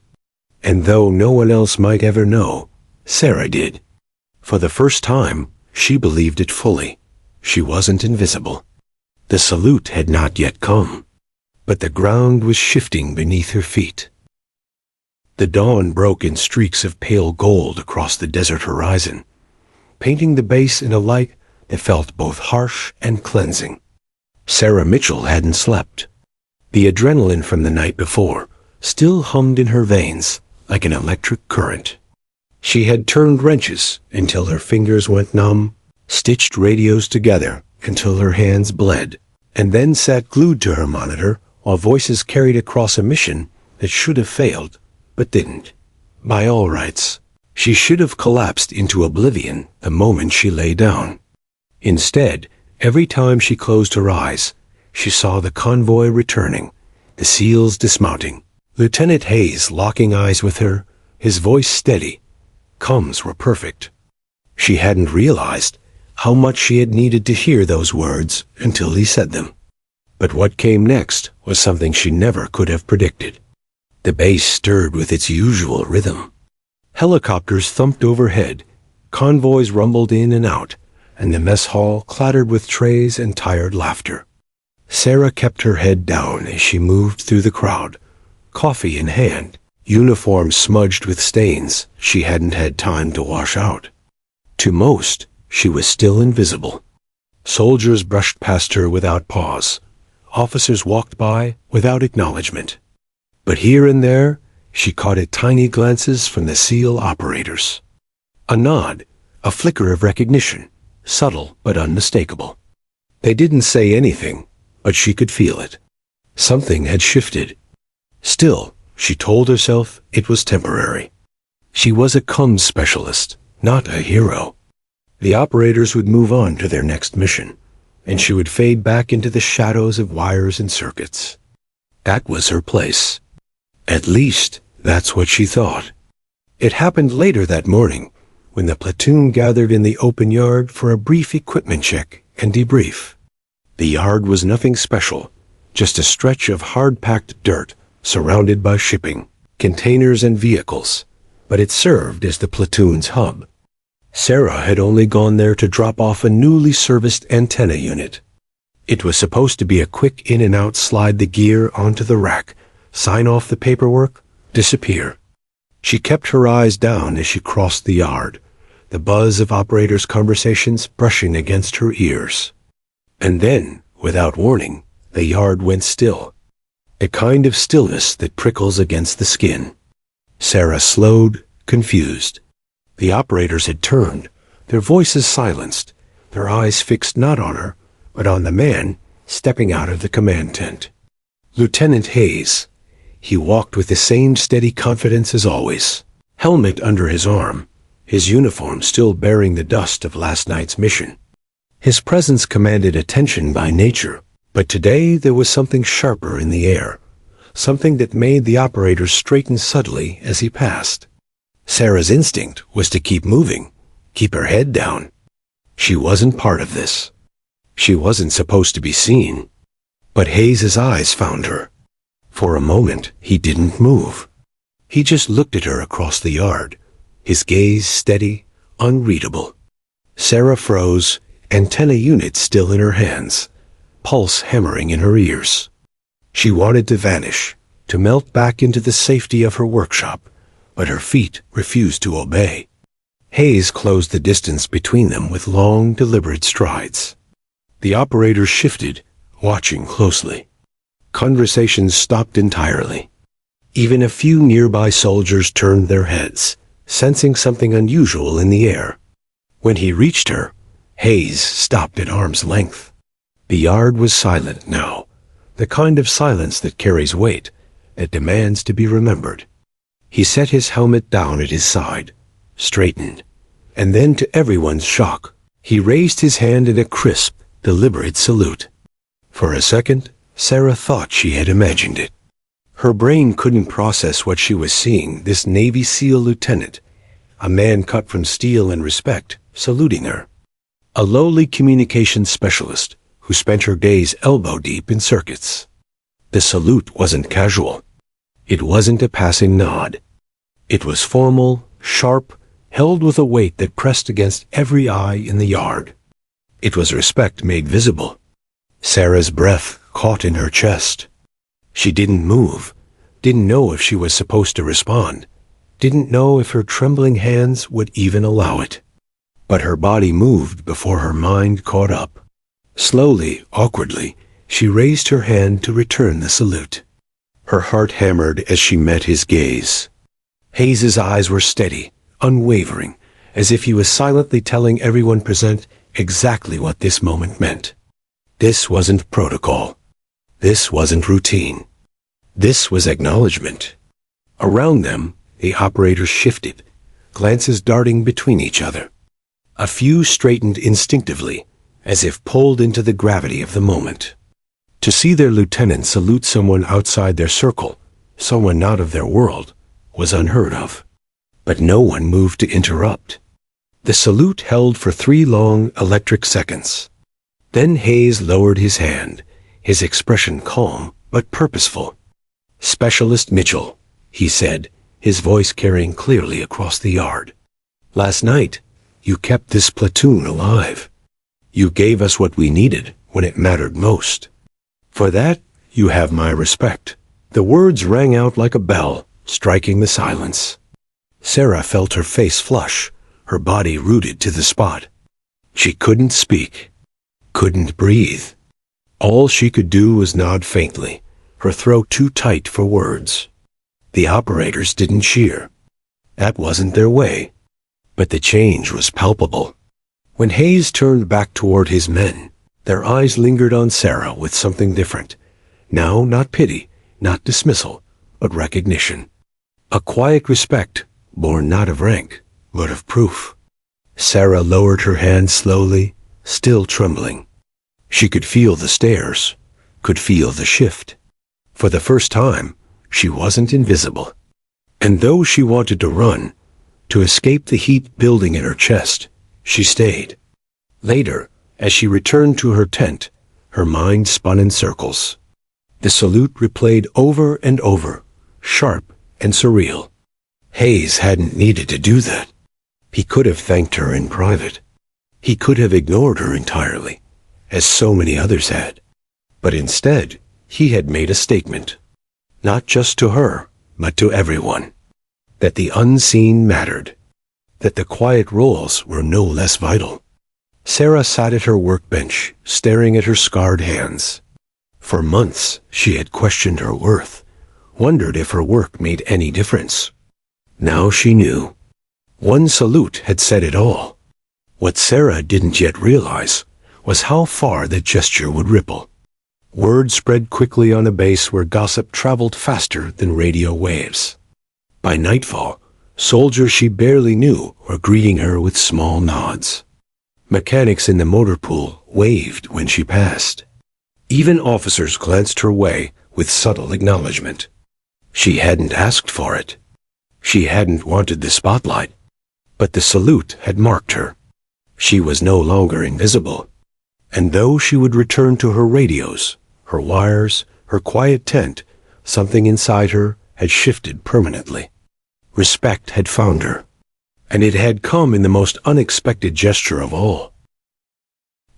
And though no one else might ever know, Sarah did. For the first time, she believed it fully. She wasn't invisible. The salute had not yet come, but the ground was shifting beneath her feet. The dawn broke in streaks of pale gold across the desert horizon, painting the base in a light that felt both harsh and cleansing. Sarah Mitchell hadn't slept. The adrenaline from the night before still hummed in her veins like an electric current. She had turned wrenches until her fingers went numb, stitched radios together until her hands bled, and then sat glued to her monitor while voices carried across a mission that should have failed, but didn't. By all rights, she should have collapsed into oblivion the moment she lay down. Instead, every time she closed her eyes, she saw the convoy returning, the SEALs dismounting, Lieutenant Hayes locking eyes with her, his voice steady. Coms were perfect. She hadn't realized how much she had needed to hear those words until he said them. But what came next was something she never could have predicted. The base stirred with its usual rhythm. Helicopters thumped overhead, convoys rumbled in and out, and the mess hall clattered with trays and tired laughter. Sarah kept her head down as she moved through the crowd, coffee in hand, uniform smudged with stains she hadn't had time to wash out. To most, she was still invisible. Soldiers brushed past her without pause. Officers walked by without acknowledgement. But here and there, she caught at tiny glances from the SEAL operators. A nod, a flicker of recognition, subtle but unmistakable. They didn't say anything, but she could feel it. Something had shifted. Still, she told herself it was temporary. She was a comms specialist, not a hero. The operators would move on to their next mission, and she would fade back into the shadows of wires and circuits. That was her place. At least, that's what she thought. It happened later that morning, when the platoon gathered in the open yard for a brief equipment check and debrief. The yard was nothing special, just a stretch of hard-packed dirt surrounded by shipping, containers and vehicles, but it served as the platoon's hub. Sarah had only gone there to drop off a newly serviced antenna unit. It was supposed to be a quick in and out, slide the gear onto the rack, sign off the paperwork, disappear. She kept her eyes down as she crossed the yard, the buzz of operators' conversations brushing against her ears. And then, without warning, the yard went still. A kind of stillness that prickles against the skin. Sarah slowed, confused. The operators had turned, their voices silenced, their eyes fixed not on her, but on the man stepping out of the command tent. Lieutenant Hayes. He walked with the same steady confidence as always, helmet under his arm, his uniform still bearing the dust of last night's mission. His presence commanded attention by nature, but today there was something sharper in the air, something that made the operators straighten subtly as he passed. Sarah's instinct was to keep moving, keep her head down. She wasn't part of this. She wasn't supposed to be seen. But Hayes's eyes found her. For a moment, he didn't move. He just looked at her across the yard, his gaze steady, unreadable. Sarah froze, antenna unit still in her hands, pulse hammering in her ears. She wanted to vanish, to melt back into the safety of her workshop, but her feet refused to obey. Hayes closed the distance between them with long, deliberate strides. The operators shifted, watching closely. Conversations stopped entirely. Even a few nearby soldiers turned their heads, sensing something unusual in the air. When he reached her, Hayes stopped at arm's length. The yard was silent now, the kind of silence that carries weight, that demands to be remembered. He set his helmet down at his side, straightened, and then to everyone's shock, he raised his hand in a crisp, deliberate salute. For a second, Sarah thought she had imagined it. Her brain couldn't process what she was seeing, this Navy SEAL lieutenant, a man cut from steel and respect, saluting her. A lowly communications specialist who spent her days elbow-deep in circuits. The salute wasn't casual. It wasn't a passing nod. It was formal, sharp, held with a weight that pressed against every eye in the yard. It was respect made visible. Sarah's breath caught in her chest. She didn't move, didn't know if she was supposed to respond, didn't know if her trembling hands would even allow it. But her body moved before her mind caught up. Slowly, awkwardly, she raised her hand to return the salute. Her heart hammered as she met his gaze. Hayes's eyes were steady, unwavering, as if he was silently telling everyone present exactly what this moment meant. This wasn't protocol. This wasn't routine. This was acknowledgement. Around them, the operators shifted, glances darting between each other. A few straightened instinctively, as if pulled into the gravity of the moment. To see their lieutenant salute someone outside their circle, someone not of their world, was unheard of. But no one moved to interrupt. The salute held for 3 long, electric seconds. Then Hayes lowered his hand, his expression calm but purposeful. "Specialist Mitchell," he said, his voice carrying clearly across the yard. "Last night, you kept this platoon alive. You gave us what we needed when it mattered most. For that, you have my respect." The words rang out like a bell, striking the silence. Sarah felt her face flush, her body rooted to the spot. She couldn't speak, couldn't breathe. All she could do was nod faintly, her throat too tight for words. The operators didn't cheer. That wasn't their way. But the change was palpable. When Hayes turned back toward his men, their eyes lingered on Sarah with something different. Now not pity, not dismissal, but recognition. A quiet respect, born not of rank, but of proof. Sarah lowered her hand slowly, still trembling. She could feel the stairs, could feel the shift. For the first time, she wasn't invisible. And though she wanted to run, to escape the heat building in her chest, she stayed. Later, as she returned to her tent, her mind spun in circles. The salute replayed over and over, sharp and surreal. Hayes hadn't needed to do that. He could have thanked her in private. He could have ignored her entirely, as so many others had. But instead, he had made a statement, not just to her, but to everyone, that the unseen mattered, that the quiet roles were no less vital. Sarah sat at her workbench, staring at her scarred hands. For months, she had questioned her worth, wondered if her work made any difference. Now she knew. One salute had said it all. What Sarah didn't yet realize was how far that gesture would ripple. Word spread quickly on a base where gossip traveled faster than radio waves. By nightfall, soldiers she barely knew were greeting her with small nods. Mechanics in the motor pool waved when she passed. Even officers glanced her way with subtle acknowledgement. She hadn't asked for it. She hadn't wanted the spotlight. But the salute had marked her. She was no longer invisible. And though she would return to her radios, her wires, her quiet tent, something inside her had shifted permanently. Respect had found her. And it had come in the most unexpected gesture of all.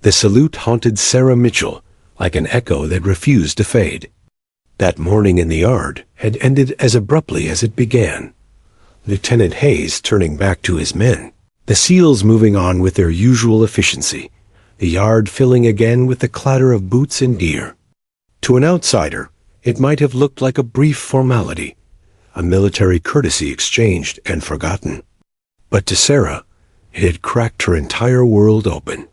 The salute haunted Sarah Mitchell like an echo that refused to fade. That morning in the yard had ended as abruptly as it began. Lieutenant Hayes turning back to his men, the SEALs moving on with their usual efficiency, the yard filling again with the clatter of boots and gear. To an outsider, it might have looked like a brief formality, a military courtesy exchanged and forgotten. But to Sarah, it had cracked her entire world open.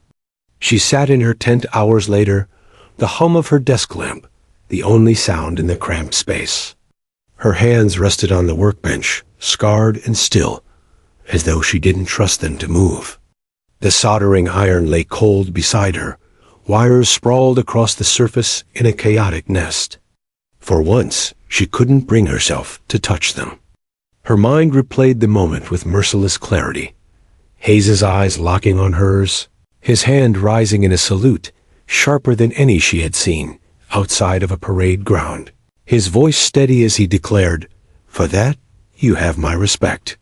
She sat in her tent hours later, the hum of her desk lamp, the only sound in the cramped space. Her hands rested on the workbench, scarred and still, as though she didn't trust them to move. The soldering iron lay cold beside her, wires sprawled across the surface in a chaotic nest. For once, she couldn't bring herself to touch them. Her mind replayed the moment with merciless clarity. Hayes's eyes locking on hers, his hand rising in a salute, sharper than any she had seen, outside of a parade ground. His voice steady as he declared, "For that, you have my respect."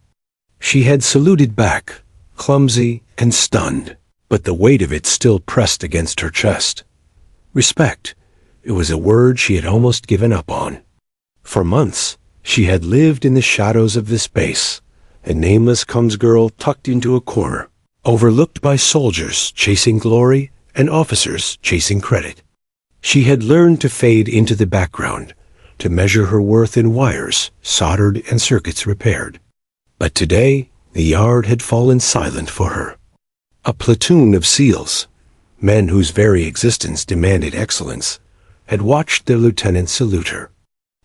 She had saluted back, clumsy and stunned, but the weight of it still pressed against her chest. Respect. It was a word she had almost given up on. For months, she had lived in the shadows of this base, a nameless comes-girl tucked into a corner, overlooked by soldiers chasing glory and officers chasing credit. She had learned to fade into the background, to measure her worth in wires, soldered and circuits repaired. But today, the yard had fallen silent for her. A platoon of SEALs, men whose very existence demanded excellence, had watched their lieutenant salute her.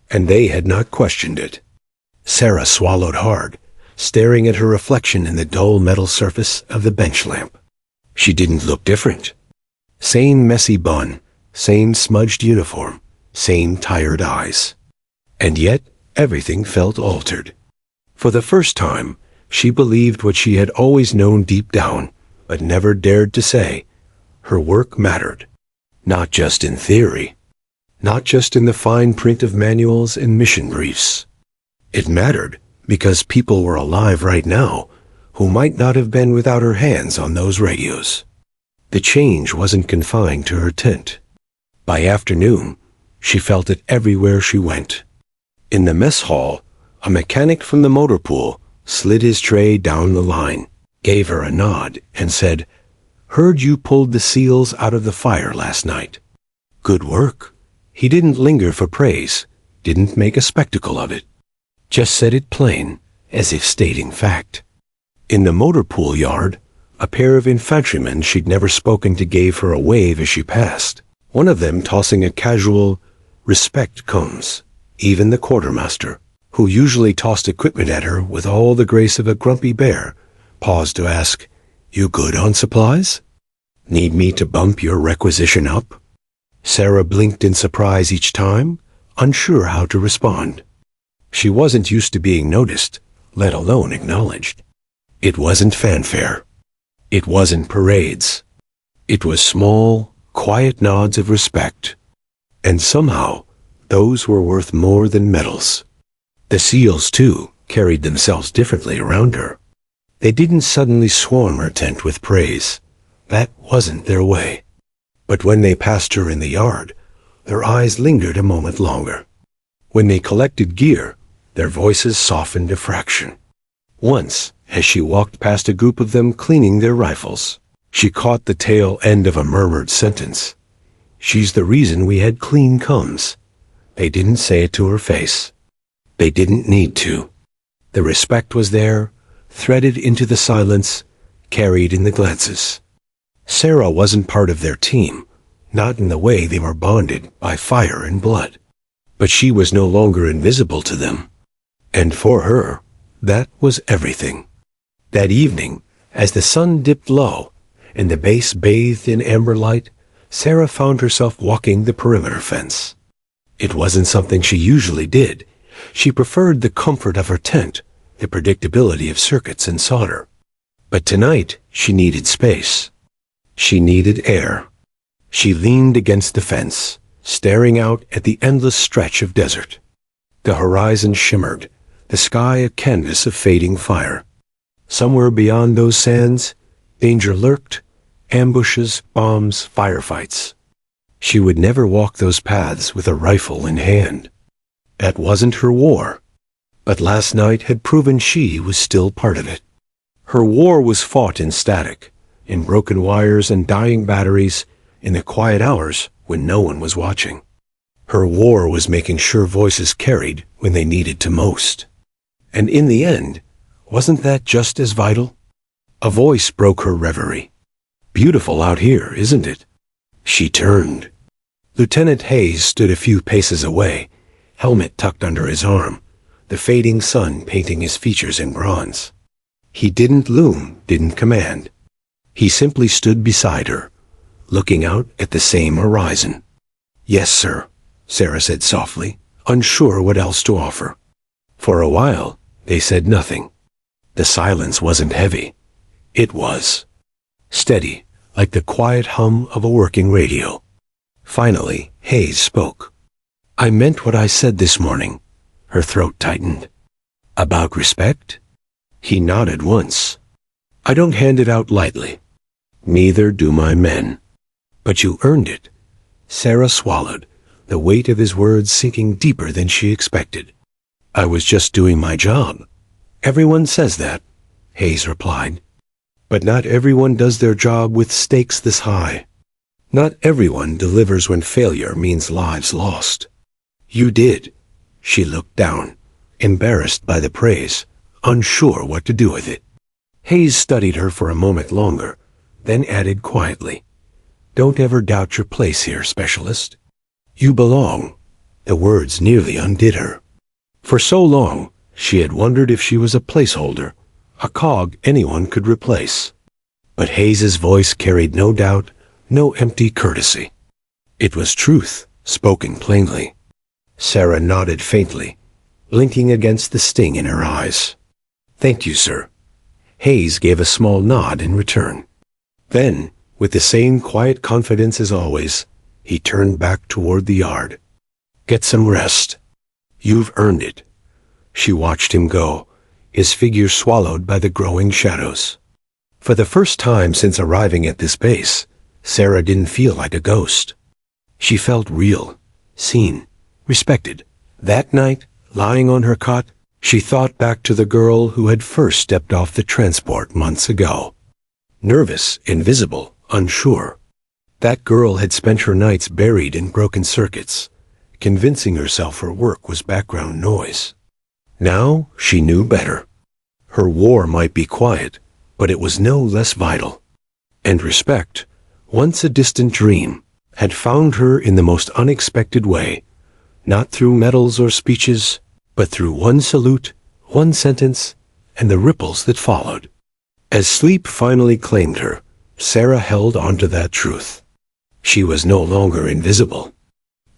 And they had not questioned it. Sarah swallowed hard, staring at her reflection in the dull metal surface of the bench lamp. She didn't look different. Same messy bun, same smudged uniform, same tired eyes. And yet, everything felt altered. For the first time, she believed what she had always known deep down, but never dared to say. Her work mattered. Not just in theory. Not just in the fine print of manuals and mission briefs. It mattered because people were alive right now who might not have been without her hands on those radios. The change wasn't confined to her tent. By afternoon, she felt it everywhere she went. In the mess hall, a mechanic from the motor pool slid his tray down the line, gave her a nod, and said, "Heard you pulled the SEALs out of the fire last night. Good work." He didn't linger for praise, didn't make a spectacle of it. Just said it plain, as if stating fact. In the motor pool yard, a pair of infantrymen she'd never spoken to gave her a wave as she passed, one of them tossing a casual, "Respect comes," even the quartermaster, who usually tossed equipment at her with all the grace of a grumpy bear, paused to ask, "You good on supplies? Need me to bump your requisition up?" Sarah blinked in surprise each time, unsure how to respond. She wasn't used to being noticed, let alone acknowledged. It wasn't fanfare. It wasn't parades. It was small, quiet nods of respect. And somehow, those were worth more than medals. The SEALs, too, carried themselves differently around her. They didn't suddenly swarm her tent with praise. That wasn't their way. But when they passed her in the yard, their eyes lingered a moment longer. When they collected gear, their voices softened a fraction. Once, as she walked past a group of them cleaning their rifles, she caught the tail end of a murmured sentence. "She's the reason we had clean comes." They didn't say it to her face. They didn't need to. The respect was there, threaded into the silence, carried in the glances. Sarah wasn't part of their team, not in the way they were bonded by fire and blood. But she was no longer invisible to them. And for her, that was everything. That evening, as the sun dipped low and the base bathed in amber light, Sarah found herself walking the perimeter fence. It wasn't something she usually did. She preferred the comfort of her tent, the predictability of circuits and solder. But tonight, she needed space. She needed air. She leaned against the fence, staring out at the endless stretch of desert. The horizon shimmered, the sky a canvas of fading fire. Somewhere beyond those sands, danger lurked, ambushes, bombs, firefights. She would never walk those paths with a rifle in hand. That wasn't her war. But last night had proven she was still part of it. Her war was fought in static, in broken wires and dying batteries, in the quiet hours when no one was watching. Her war was making sure voices carried when they needed to most. And in the end, wasn't that just as vital? A voice broke her reverie. "Beautiful out here, isn't it?" She turned. Lieutenant Hayes stood a few paces away, helmet tucked under his arm, the fading sun painting his features in bronze. He didn't loom, didn't command. He simply stood beside her, looking out at the same horizon. "Yes, sir," Sarah said softly, unsure what else to offer. For a while, they said nothing. The silence wasn't heavy. It was steady, like the quiet hum of a working radio. Finally, Hayes spoke. "I meant what I said this morning." Her throat tightened. "About respect?" He nodded once. "I don't hand it out lightly. Neither do my men. But you earned it." Sarah swallowed, the weight of his words sinking deeper than she expected. "I was just doing my job." "Everyone says that," Hayes replied. "But not everyone does their job with stakes this high. Not everyone delivers when failure means lives lost. You did." She looked down, embarrassed by the praise, unsure what to do with it. Hayes studied her for a moment longer, then added quietly, "Don't ever doubt your place here, specialist. You belong." The words nearly undid her. For so long, she had wondered if she was a placeholder, a cog anyone could replace. But Hayes's voice carried no doubt, no empty courtesy. It was truth, spoken plainly. Sarah nodded faintly, blinking against the sting in her eyes. "Thank you, sir." Hayes gave a small nod in return. Then, with the same quiet confidence as always, he turned back toward the yard. "Get some rest. You've earned it." She watched him go, his figure swallowed by the growing shadows. For the first time since arriving at this base, Sarah didn't feel like a ghost. She felt real, seen, respected. That night, lying on her cot, she thought back to the girl who had first stepped off the transport months ago. Nervous, invisible, unsure. That girl had spent her nights buried in broken circuits, convincing herself her work was background noise. Now she knew better. Her war might be quiet, but it was no less vital. And respect, once a distant dream, had found her in the most unexpected way, not through medals or speeches, but through one salute, one sentence, and the ripples that followed. As sleep finally claimed her, Sarah held onto that truth. She was no longer invisible.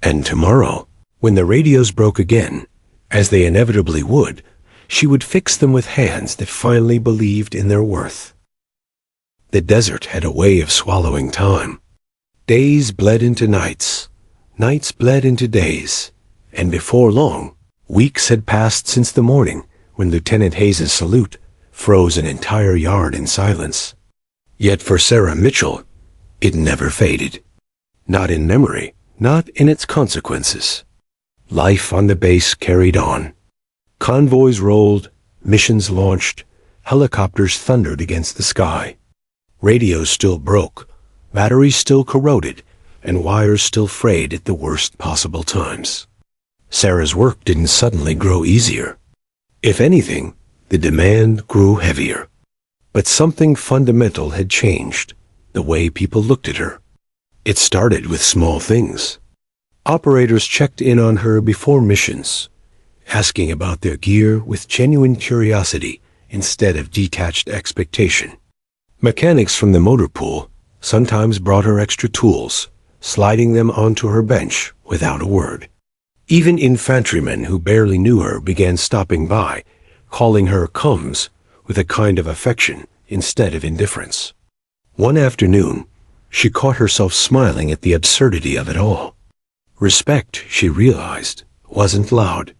And tomorrow, when the radios broke again, as they inevitably would, she would fix them with hands that finally believed in their worth. The desert had a way of swallowing time. Days bled into nights, nights bled into days, and before long, weeks had passed since the morning when Lieutenant Hayes's salute froze an entire yard in silence. Yet for Sarah Mitchell, it never faded. Not in memory, not in its consequences. Life on the base carried on. Convoys rolled, missions launched, helicopters thundered against the sky. Radios still broke, batteries still corroded, and wires still frayed at the worst possible times. Sarah's work didn't suddenly grow easier. If anything, the demand grew heavier. But something fundamental had changed, the way people looked at her. It started with small things. Operators checked in on her before missions, asking about their gear with genuine curiosity instead of detached expectation. Mechanics from the motor pool sometimes brought her extra tools, sliding them onto her bench without a word. Even infantrymen who barely knew her began stopping by, calling her Comes with a kind of affection instead of indifference. One afternoon, she caught herself smiling at the absurdity of it all. Respect, she realized, wasn't loud.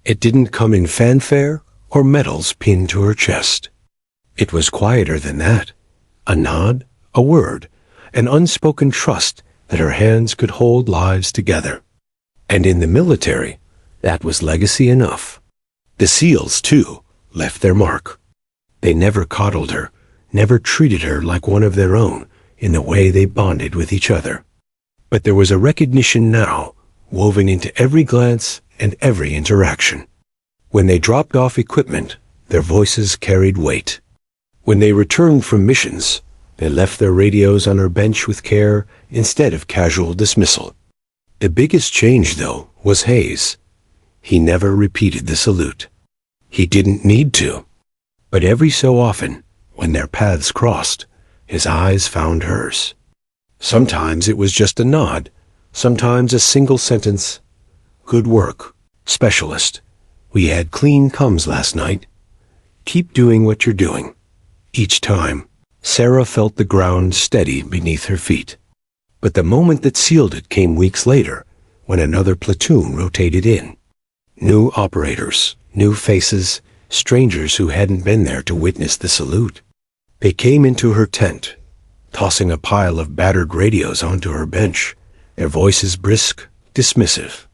It didn't come in fanfare or medals pinned to her chest. It was quieter than that. A nod, a word, an unspoken trust that her hands could hold lives together. And in the military, that was legacy enough. The SEALs, too, left their mark. They never coddled her, never treated her like one of their own in the way they bonded with each other. But there was a recognition now, woven into every glance and every interaction. When they dropped off equipment, their voices carried weight. When they returned from missions, they left their radios on her bench with care instead of casual dismissal. The biggest change, though, was Hayes. He never repeated the salute. He didn't need to. But every so often, when their paths crossed, his eyes found hers. Sometimes it was just a nod, sometimes a single sentence. Good work, specialist. We had clean comes last night. Keep doing what you're doing. Each time, Sarah felt the ground steady beneath her feet. But the moment that sealed it came weeks later, when another platoon rotated in. New operators, new faces, strangers who hadn't been there to witness the salute. They came into her tent, tossing a pile of battered radios onto her bench, their voices brisk, dismissive.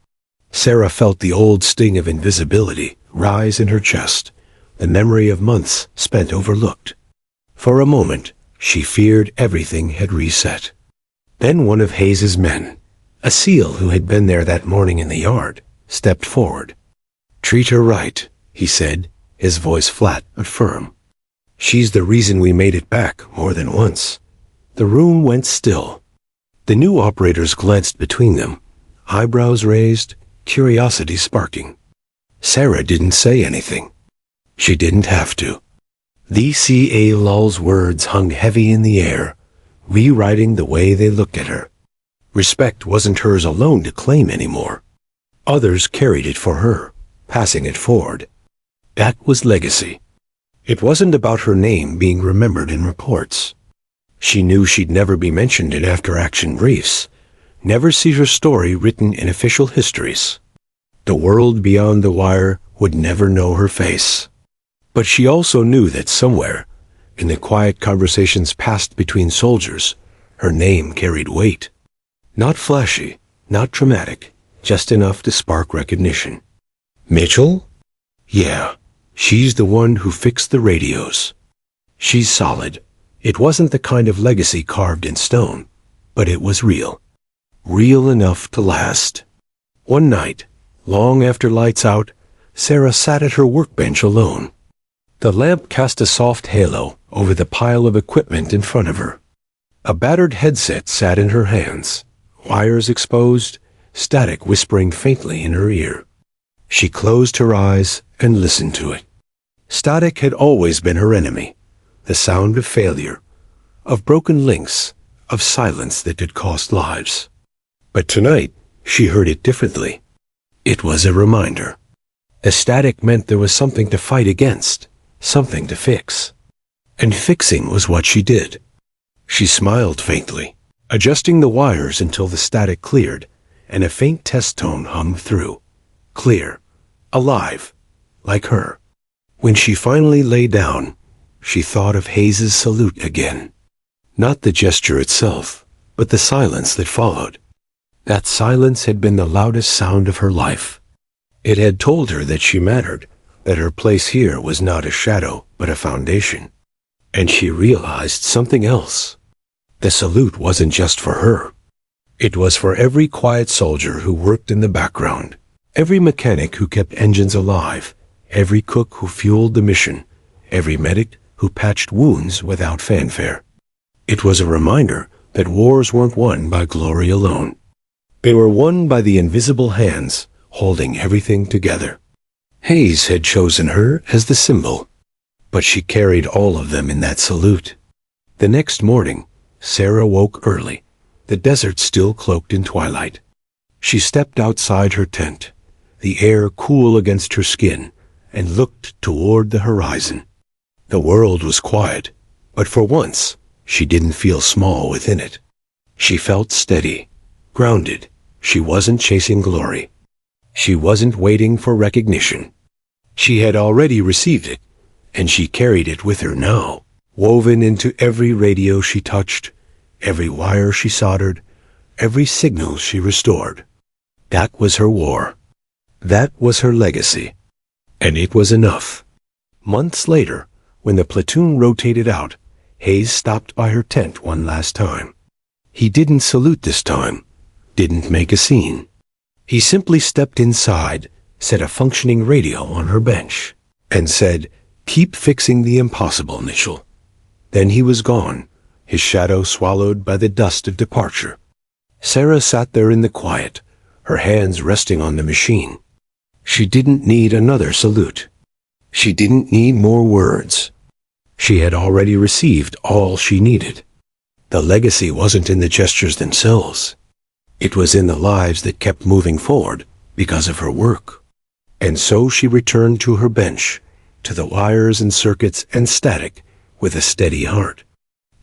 Sarah felt the old sting of invisibility rise in her chest, the memory of months spent overlooked. For a moment, she feared everything had reset. Then one of Hayes's men, a SEAL who had been there that morning in the yard, stepped forward. "Treat her right," he said, his voice flat but firm. "She's the reason we made it back more than once." The room went still. The new operators glanced between them, eyebrows raised, curiosity sparking. Sarah didn't say anything. She didn't have to. The C.A. Lull's words hung heavy in the air, rewriting the way they looked at her. Respect wasn't hers alone to claim anymore. Others carried it for her, passing it forward. That was legacy. It wasn't about her name being remembered in reports. She knew she'd never be mentioned in after-action briefs, never see her story written in official histories. The world beyond the wire would never know her face. But she also knew that somewhere, in the quiet conversations passed between soldiers, her name carried weight. Not flashy, not dramatic, just enough to spark recognition. Mitchell? Yeah, she's the one who fixed the radios. She's solid. It wasn't the kind of legacy carved in stone, but it was real. Real enough to last. One night, long after lights out, Sarah sat at her workbench alone. The lamp cast a soft halo over the pile of equipment in front of her. A battered headset sat in her hands, wires exposed, static whispering faintly in her ear. She closed her eyes and listened to it. Static had always been her enemy, the sound of failure, of broken links, of silence that could cost lives. But tonight, she heard it differently. It was a reminder. The static meant there was something to fight against, something to fix. And fixing was what she did. She smiled faintly, adjusting the wires until the static cleared, and a faint test tone hummed through. Clear, alive, like her. When she finally lay down, she thought of Hayes's salute again. Not the gesture itself, but the silence that followed. That silence had been the loudest sound of her life. It had told her that she mattered, that her place here was not a shadow, but a foundation. And she realized something else. The salute wasn't just for her. It was for every quiet soldier who worked in the background, every mechanic who kept engines alive, every cook who fueled the mission, every medic who patched wounds without fanfare. It was a reminder that wars weren't won by glory alone. They were won by the invisible hands holding everything together. Hayes had chosen her as the symbol, but she carried all of them in that salute. The next morning, Sarah woke early, the desert still cloaked in twilight. She stepped outside her tent, the air cool against her skin, and looked toward the horizon. The world was quiet, but for once, she didn't feel small within it. She felt steady, grounded. She wasn't chasing glory. She wasn't waiting for recognition. She had already received it, and she carried it with her now, woven into every radio she touched, every wire she soldered, every signal she restored. That was her war. That was her legacy. And it was enough. Months later, when the platoon rotated out, Hayes stopped by her tent one last time. He didn't salute this time, didn't make a scene. He simply stepped inside, set a functioning radio on her bench, and said, "Keep fixing the impossible, Mitchell." Then he was gone, his shadow swallowed by the dust of departure. Sarah sat there in the quiet, her hands resting on the machine. She didn't need another salute. She didn't need more words. She had already received all she needed. The legacy wasn't in the gestures themselves. It was in the lives that kept moving forward because of her work. And so she returned to her bench, to the wires and circuits and static, with a steady heart.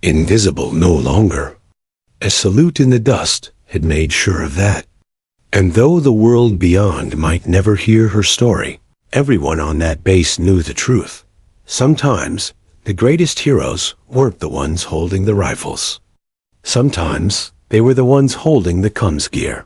Invisible no longer. A salute in the dust had made sure of that. And though the world beyond might never hear her story, everyone on that base knew the truth. Sometimes, the greatest heroes weren't the ones holding the rifles. Sometimes, they were the ones holding the comms gear.